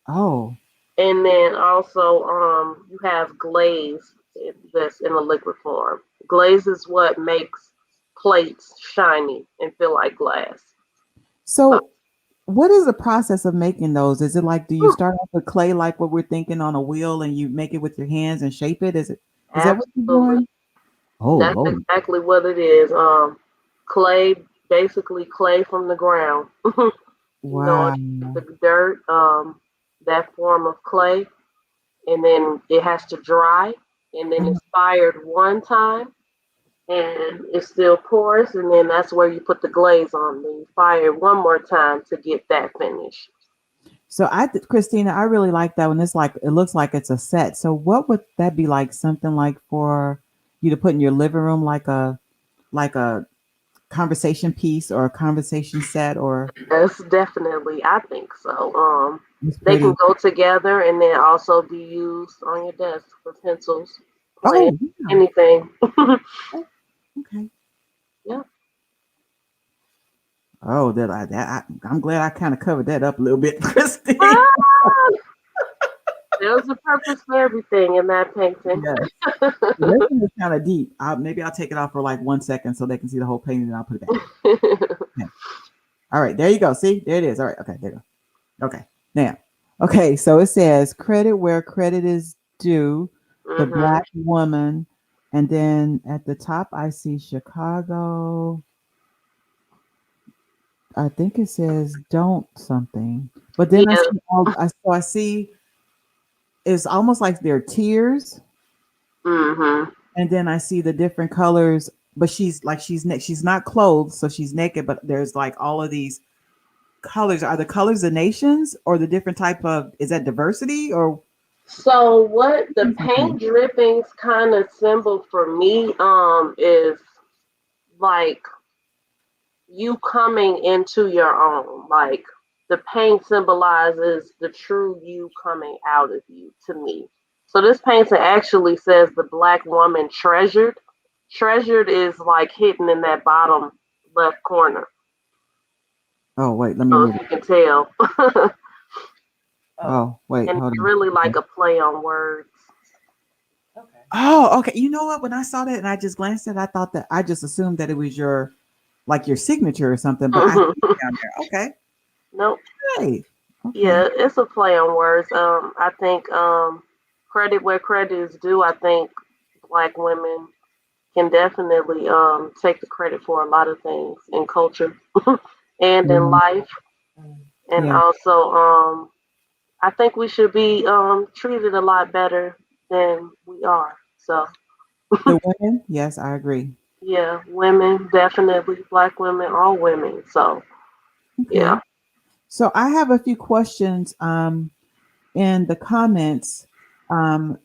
Oh, and then also you have glaze that's in a liquid form. Glaze is what makes plates shiny and feel like glass. Uh, so what is the process of making those? Is it like, do you hmm, start off with clay like what we're thinking on a wheel and you make it with your hands and shape it? Is that what you're Absolutely. doing? Oh That's Lord. exactly what it is. Clay, basically clay from the ground. Wow. The dirt, that form of clay, and then it has to dry, and then Mhm. it's fired one time, and it's still porous, and then that's where you put the glaze on. Then you fire it one more time to get that finish. So Christina, I really like that one. It's like it looks like it's a set. So what would that be like? Something like for you to put in your living room, like a conversation piece or a conversation set, or Yes, definitely. I think so. it's They can pretty. go together and then also be used on your desk for pencils, plans, Oh yeah. anything. Oh, okay. Yeah. Oh, I'm glad I kind of covered that up a little bit, Christine. Ah, there's a purpose for everything in that painting. Yeah. This one is kind of deep. Maybe I'll take it off for like 1 second so they can see the whole painting and I'll put it back. Okay. All right, there you go. See, there it is. All right, okay, there you go. Okay, now, okay, so it says credit where credit is due, the hmm black woman, and then at the top I see Chicago. I think it says don't something, but then I Yeah. see I see it's almost like they're tears, hmm and then I see the different colors. But she's not clothed, so she's naked. But there's like all of these colors. Are the colors the nations or the different type of? Is that diversity or? So what the paint drippings kind of symbol for me is like you coming into your own. Like the paint symbolizes the true you coming out of you to me. So this painting actually says the black woman treasured. Treasured is like hidden in that bottom left corner. Oh wait, let me So move if it. you can tell. Oh, wait, and hold it's on. really like a play on words. Okay. Oh, okay. You know what? When I saw that and I just glanced at it, I thought that I just assumed that it was your like your signature or something, but I see it down there. Okay. Nope. Hey. Okay. Yeah, it's a play on words. I think credit where credit is due. I think Black women can definitely take the credit for a lot of things in culture and in Yeah. life, and Yeah. also I think we should be treated a lot better than we are. So The women? Yes, I agree. yeah, women definitely, Black women, all women. So yeah. Okay. So I have a few questions in the comments. Um,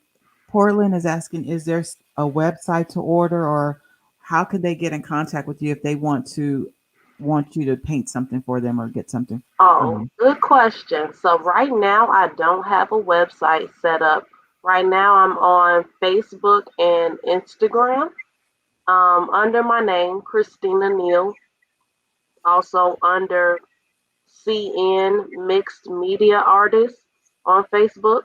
Portland is asking, is there a website to order or how can they get in contact with you if they want you to paint something for them or get something from Oh, you? good question. So right now I don't have a website set up. Right now I'm on Facebook and Instagram under my name, Christina Neal. Also under CN Mixed Media Artist on Facebook.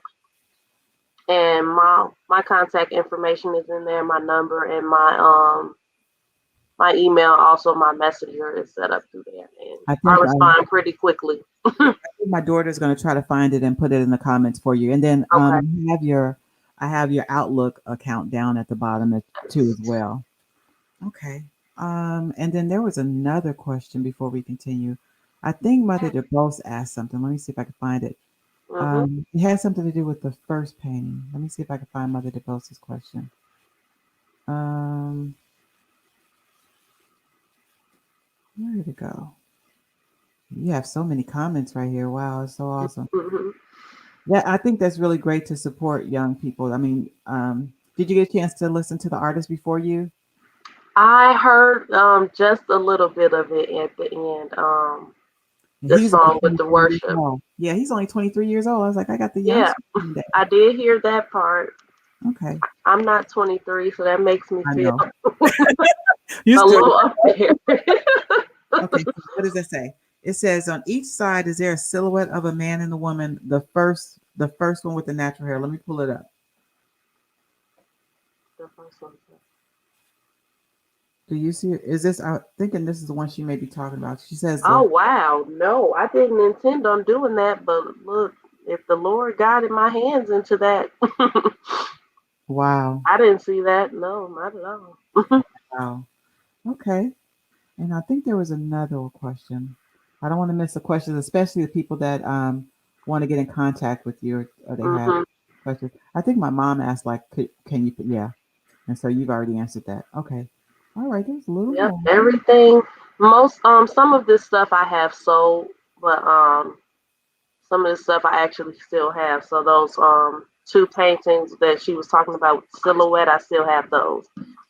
And my contact information is in there, my number and my email, also my messenger is set up through there. And I I think respond pretty quickly. my daughter's going to try to find it and put it in the comments for you. And then Okay. I have your Outlook account down at the bottom too as well. Okay. And then there was another question before we continue. I think Mother DeBose asked something. Let me see if I can find it. Hmm. It has something to do with the first painting. Let me see if I can find Mother DeBose's question. Um, where did it go? You have so many comments right here. Wow, it's so awesome. Hmm. Yeah, I think that's really great to support young people. I mean, did you get a chance to listen to the artist before you? I heard just a little bit of it at the end. And The he was only song with the 23 years worship. old. Yeah, he's only 23 years old. I was like, I got the Yeah, youngster in there. I did hear that part. Okay, I'm not 23, so that makes me I feel know. You a still little up there. okay? So what does it say? It says on each side is there a silhouette of a man and a woman. The first one with the natural hair. Let me pull it up. The first one. Do you see it? Is this? I'm thinking this is the one she may be talking about. She says, Oh wow, no, I didn't intend on doing that, but look, if the Lord guided my hands into that, "Wow, I didn't see that. No, not at all. wow, okay." And I think there was another question. I don't want to miss the questions, especially the people that want to get in contact with you or they have Hmm. questions. I think my mom asked like, "Can you?" Yeah, and so you've already answered that. Okay, all right. There's a little Yep, more. everything. Most some of this stuff I have sold, but some of the stuff I actually still have. So those two paintings that she was talking about with silhouette, I still have those,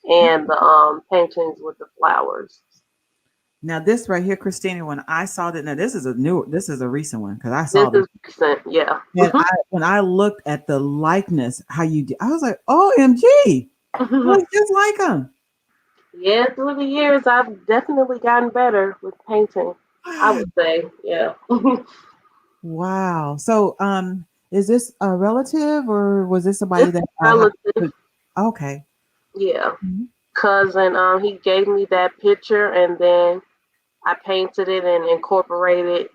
and the paintings with the flowers. Now this right here, Christina, when I saw that, now this is a recent one because I This saw this. is recent, yeah. And when I looked at the likeness, how you did, I was like, OMG, it looks just like him. Yeah, through the years, I've definitely gotten better with painting. I would say, yeah. Wow. So, is this a relative or was this This somebody is that relative, okay. yeah. Mhm. Cousin, he gave me that picture, and then I painted it and incorporated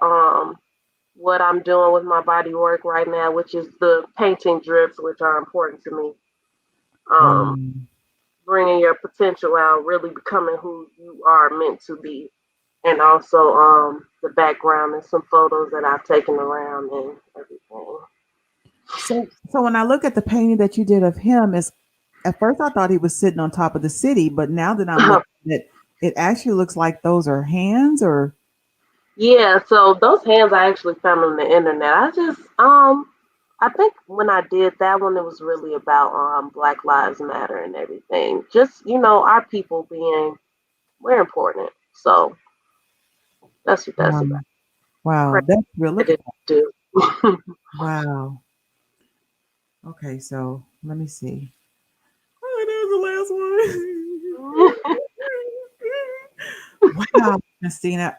what I'm doing with my body work right now, which is the painting drips, which are important to me. Wow. Um, Bringing your potential out, really becoming who you are meant to be, and also the background and some photos that I've taken around and everything. So when I look at the painting that you did of him, is at first I thought he was sitting on top of the city, but now that I'm looking at it, it actually looks like those are hands or Yeah, so those hands I actually found on the internet. I think when I did that one, it was really about Black Lives Matter and everything. Just our people being we're important. So that's what that's wow. about. Wow, that's real. Look at Credit due. wow. Okay, so let me see. Oh, there's the last one. Wow, Christina.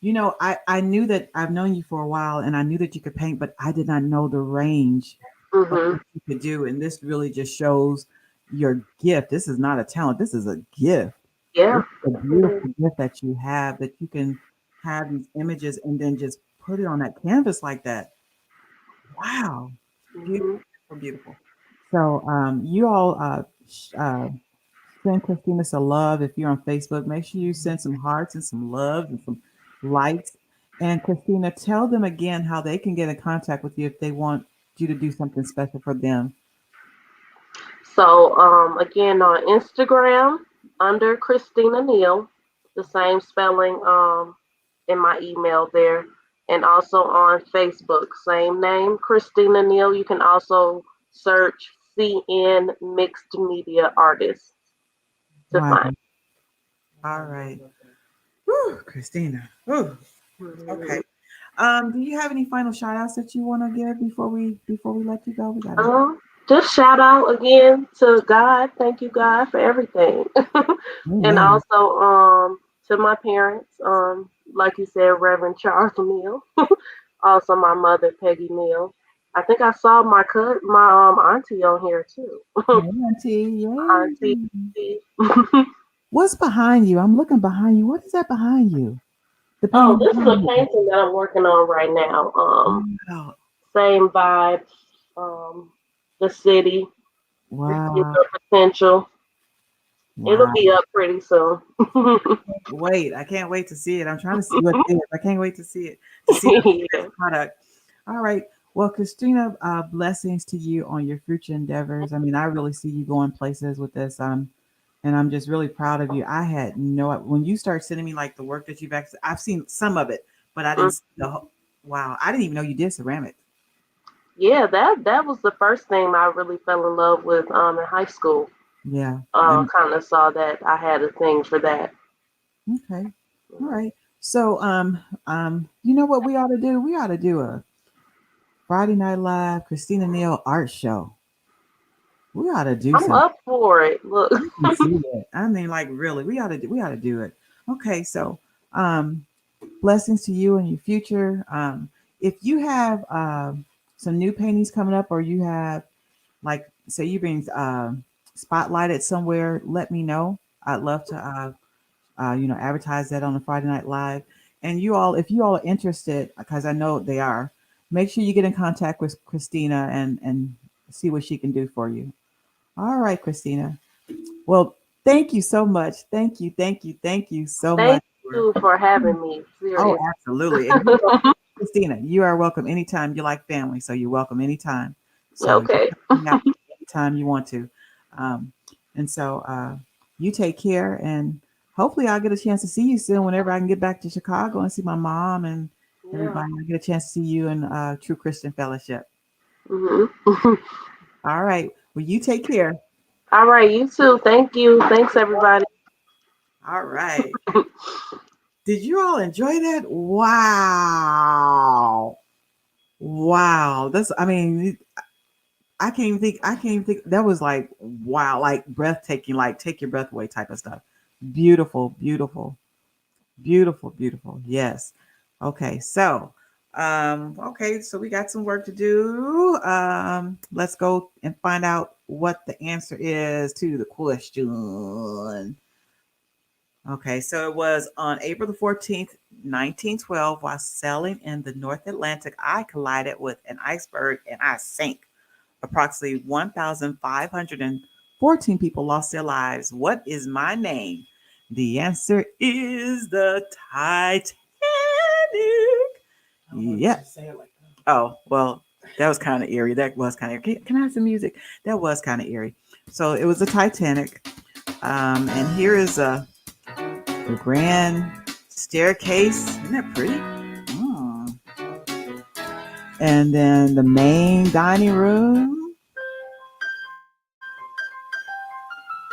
I knew that I've known you for a while and I knew that you could paint, but I did not know the range of Mhm. what you could do. And this really just shows your gift. This is not a talent, this is a gift. Yeah. This is a beautiful gift that you have, that you can have these images and then just put it on that canvas like that. Wow. Beautiful, Mhm. beautiful. So you all send Christina some love. If you're on Facebook, make sure you send some hearts and some love and some likes. And Christina, tell them again how they can get in contact with you if they want you to do something special for them. So again on Instagram under Christina Neal, the same spelling in my email there, and also on Facebook, same name, Christina Neal. You can also search CN Mixed Media Artists to Wow. find. All right. Whew, Christina. Whew. Okay. Mhm. Do you have any final shout outs that you want to give before we let you go? We gotta. Just shout out again to God. Thank you, God, for everything. And Amen. also to my parents, like you said, Reverend Charles Neal. Also my mother, Peggy Neal. I think I saw my auntie on here too. Hey, Auntie. Auntie. Yay. What's behind you? I'm looking behind you. What is that behind you? The Oh, painting this is a behind you. painting that I'm working on right now. Wow. Same vibes. Um, the city, the city Wow. of potential. It'll Wow. be up pretty soon. Wait, I can't wait to see it. I'm trying to see what it is. I can't wait to see it, to see the Yeah. finished product. All right. Well, Christina, blessings to you on your future endeavors. I mean, I really see you going places with this. And I'm just really proud of you. I had no, when you start sending me like the work that I've seen some of it, but I didn't see the whole. Wow, I didn't even know you did ceramics. Yeah, that was the first thing I really fell in love with in high school. Yeah. Kind of saw that I had a thing for that. Okay. All right. So, you know what we ought to do? We ought to do a Friday Night Live Christina Neal art show. We ought to do I'm something. up for it. Look. I can see it. I mean, like really, we ought to do it. Okay, so blessings to you and your future. If you have some new paintings coming up, or you have like say you being spotlighted somewhere, let me know. I'd love to advertise that on the Friday Night Live. And you all, if you all are interested, because I know they are, make sure you get in contact with Christina and see what she can do for you. All right, Christina. Well, thank you so much. Thank you so Thank much. you for having me. Oh, Seriously. absolutely. And you're welcome, Christina, you are welcome anytime. You like family, so you're welcome anytime. So you Okay. can hang out anytime you want to. Um, and so you take care, and hopefully I'll get a chance to see you soon whenever I can get back to Chicago and see my mom and Yeah. everybody. I get a chance to see you in True Christian Fellowship. Hmm. All right. Well, you take care. All right. You too. Thank you. Thanks, everybody. All right. Did you all enjoy that? Wow. Wow. I mean, I can't even think that was like wow, like breathtaking, like take your breath away type of stuff. Beautiful, beautiful, beautiful, beautiful. Yes. Okay. So we got some work to do. Let's go and find out what the answer is to the question. Okay, so it was on April the 14th, 1912, while sailing in the North Atlantic, I collided with an iceberg and I sank. Approximately 1,514 people lost their lives. What is my name? The answer is the Titanic. Yeah. Oh, well, that was kind of eerie. That was kind of eerie. Can I have some music? That was kind of eerie. So it was the Titanic. And here is the grand staircase. Isn't that pretty? Mm. And then the main dining room.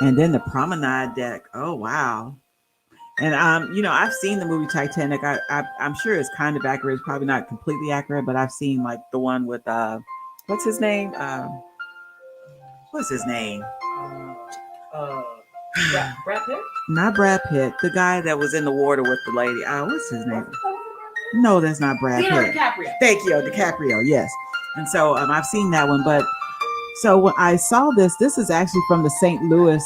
And then the promenade deck. Oh wow! And I've seen the movie Titanic. I'm sure it's kind of accurate. It's probably not completely accurate, but I've seen like the one with what's his name? What's his name? Uh, Brad Pitt? Not Brad Pitt. The guy that was in the water with the lady. What's his name? No, that's not Brad Leonardo Pitt. DiCaprio. Thank you, DiCaprio. Yes. And so I've seen that one, but so when I saw this is actually from the St. Louis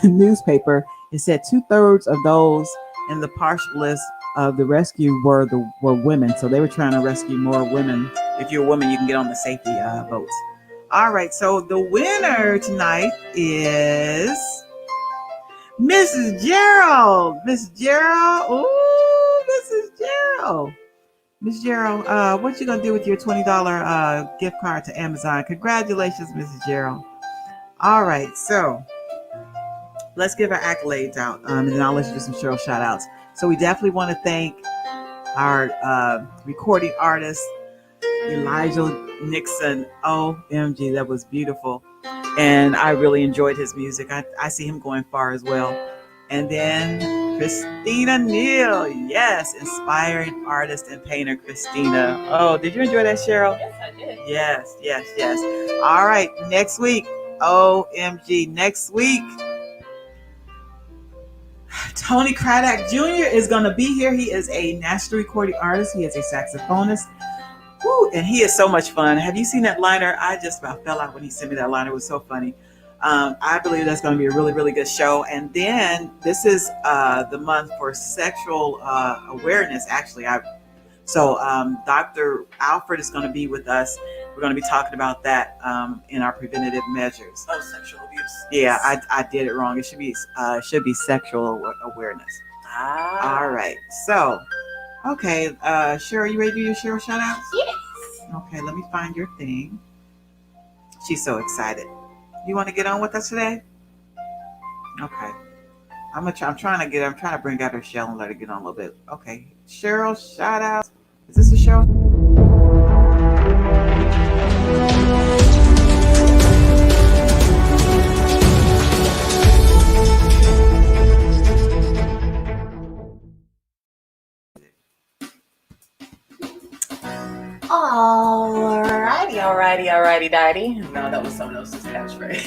newspaper. It said 2/3 of those in the partial list of the rescue were women. So they were trying to rescue more women. If you're a woman, you can get on the safety boats. All right. So the winner tonight is Mrs. Gerald. Miss Gerald. Ooh, Mrs. Gerald. Miss Gerald, what you gonna do with your $20 gift card to Amazon? Congratulations, Mrs. Gerald. All right, so let's give our accolades out, and then I'll let you do some Cheryl shout outs. So we definitely want to thank our recording artist, Elijah Nixon. OMG, that was beautiful. And I really enjoyed his music. I see him going far as well. And then Christyna Neal. Yes, inspiring artist and painter, Christina. Oh, did you enjoy that, Cheryl? Yes, I did. Yes. All right, next week. OMG, next week. Tony Craddock Jr. is going to be here. He is a national recording artist. He is a saxophonist. Woo, and he is so much fun. Have you seen that liner? I just about fell out when he sent me that liner. It was so funny. I believe that's going to be a really, really good show. And then this is the month for sexual awareness, actually. Dr. Alfred is going to be with us. We're going to be talking about that in our preventative measures. Oh, sexual abuse. Yeah, I did it wrong. It should be sexual awareness. All right. So, okay, Cheryl, you ready to do your Cheryl shout outs? Yes. Okay, let me find your thing. She's so excited. You want to get on with us today? Okay. I'm trying to bring out her shell and let her get on a little bit. Okay. Cheryl shout outs. Is this a show? Alrighty. No, that was someone else's catchphrase.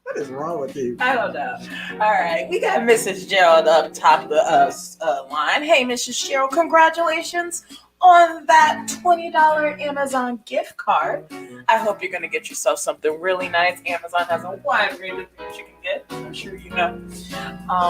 What is wrong with you? I don't know. All right, we got Mrs. Gerald up top of the line. Hey, Mrs. Gerald, congratulations on that $20 Amazon gift card. I hope you're going to get yourself something really nice. Amazon has a wide range of things you can get. I'm sure you know.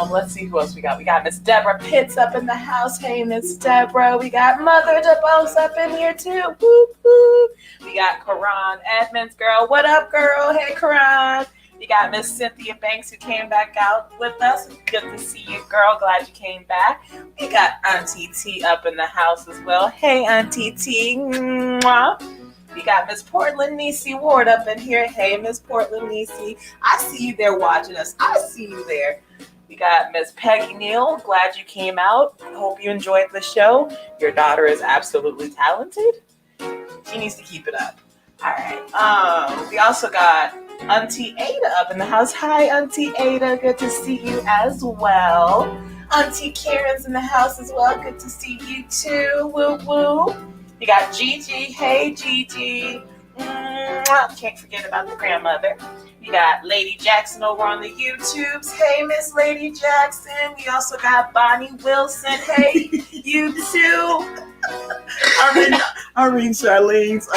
Let's see who else we got. We got Miss Deborah Pitts up in the house. Hey, Miss Deborah. We got Mother DeBose up in here, too. Woo, woo. We got Karan Edmonds, girl. What up, girl? Hey, Karan. We got Miss Cynthia Banks who came back out with us. Good to see you, girl. Glad you came back. We got Auntie T up in the house as well. Hey, Auntie T. Mwah. We got Miss Portland Nisi Ward up in here. Hey, Miss Portland Nisi. I see you there watching us. I see you there. We got Miss Peggy Neal. Glad you came out. Hope you enjoyed the show. Your daughter is absolutely talented. She needs to keep it up. All right. We also got Auntie Ada up in the house. Hi, Auntie Ada. Good to see you as well. Auntie Karen's in the house as well. Good to see you too. Woo woo. We got Gigi. Hey, Gigi. Can't forget about the grandmother. We got Lady Jackson over on the YouTubes. Hey, Miss Lady Jackson. We also got Bonnie Wilson. Hey, you too. I read Charlene's.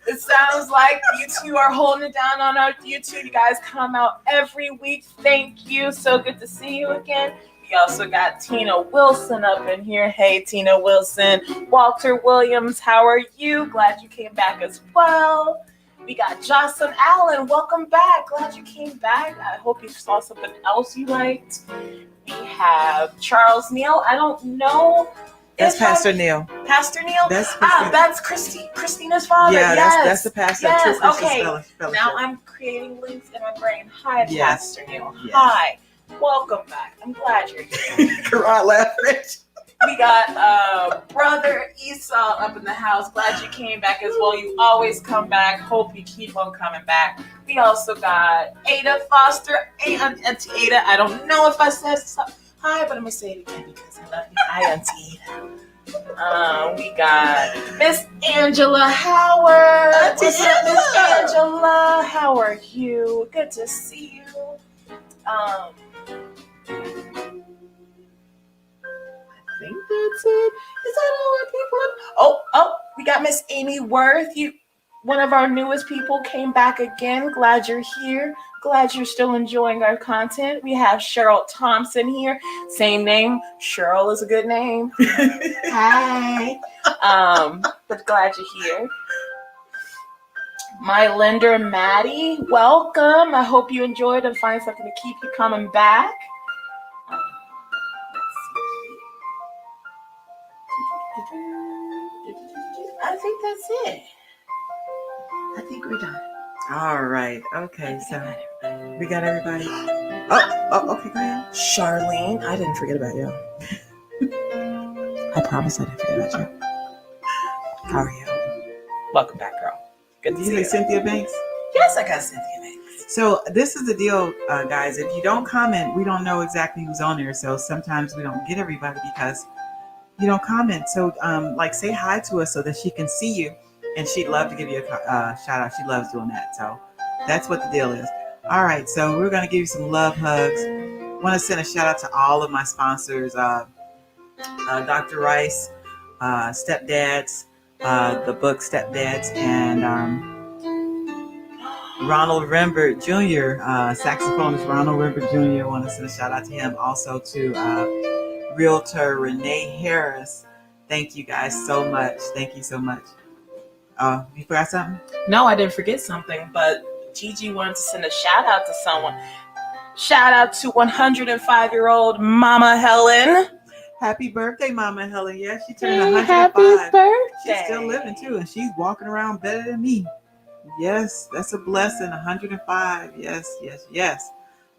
It sounds like you two are holding it down on our YouTube. You guys come out every week. Thank you. So good to see you again. We also got Tina Wilson up in here. Hey, Tina Wilson. Walter Williams, how are you? Glad you came back as well. We got Jocelyn Allen. Welcome back. Glad you came back. I hope you saw something else you liked. We have Charles Neal. I don't know. That's Pastor Neal. Pastor Neal? That's Christina's father. Yeah, yes. That's the pastor. Yes, True okay. Fellowship. Now I'm creating links in my brain. Hi, Yes. Pastor Neal. Yes. Hi. Welcome back. I'm glad you're here. Karan laughing. We got Brother Esau up in the house. Glad you came back as well. You always come back. Hope you keep on coming back. We also got Ada Foster. Auntie Ada. I don't know if I said hi, but I'm going to say it again because I love you. Hi, Auntie Ada. We got Miss Angela Howard. What's up, Miss Angela? How are you? Good to see you. think that's it. Is that all our people? Oh, we got Miss Amy Worth. One of our newest people, came back again. Glad you're here. Glad you're still enjoying our content. We have Cheryl Thompson here. Same name. Cheryl is a good name. Hi. But glad you're here. My lender, Maddie, welcome. I hope you enjoyed and find something to keep you coming back. I think that's it. I think we're done. All right. Okay. So we got everybody. Oh, okay. Go ahead. Charlene, I didn't forget about you. I promise I didn't forget about you. How are you? Welcome back, girl. Good to Did see you you. say Cynthia Banks? Yes, I got Cynthia Banks. So this is the deal, guys. If you don't comment, we don't know exactly who's on there. So sometimes we don't get everybody because you don't comment. So like say hi to us so that she can see you, and she'd love to give you a shout out. She loves doing that. So that's what the deal is. All right. So we're gonna give you some love hugs. Want to send a shout out to all of my sponsors, Dr. Rice, Stepdads, the book Stepdads, and Ronald Rembert Jr., saxophonist Ronald Rembert Jr. Want to send a shout out to him. Also to Realtor Renee Harris. Thank you guys so much. Thank you so much. You forgot something? No, I didn't forget something, but Gigi wanted to send a shout out to someone. Shout out to 105-year-old Mama Helen. Happy birthday, Mama Helen. Yeah, she turned 105. Happy birthday. She's still living too, and she's walking around better than me. Yes, that's a blessing. 105. Yes.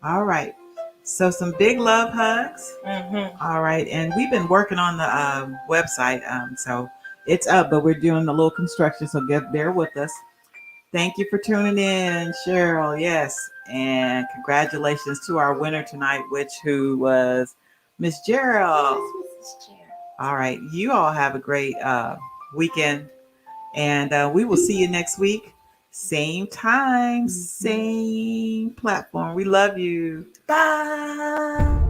All right. So some big love hugs. Mm-hmm. All right. And we've been working on the website. So it's up, but we're doing a little construction. So bear with us. Thank you for tuning in, Cheryl. Yes. And congratulations to our winner tonight, who was Miss Gerald. All right. You all have a great weekend. And we will see you next week. Same time, same platform. We love you. Bye.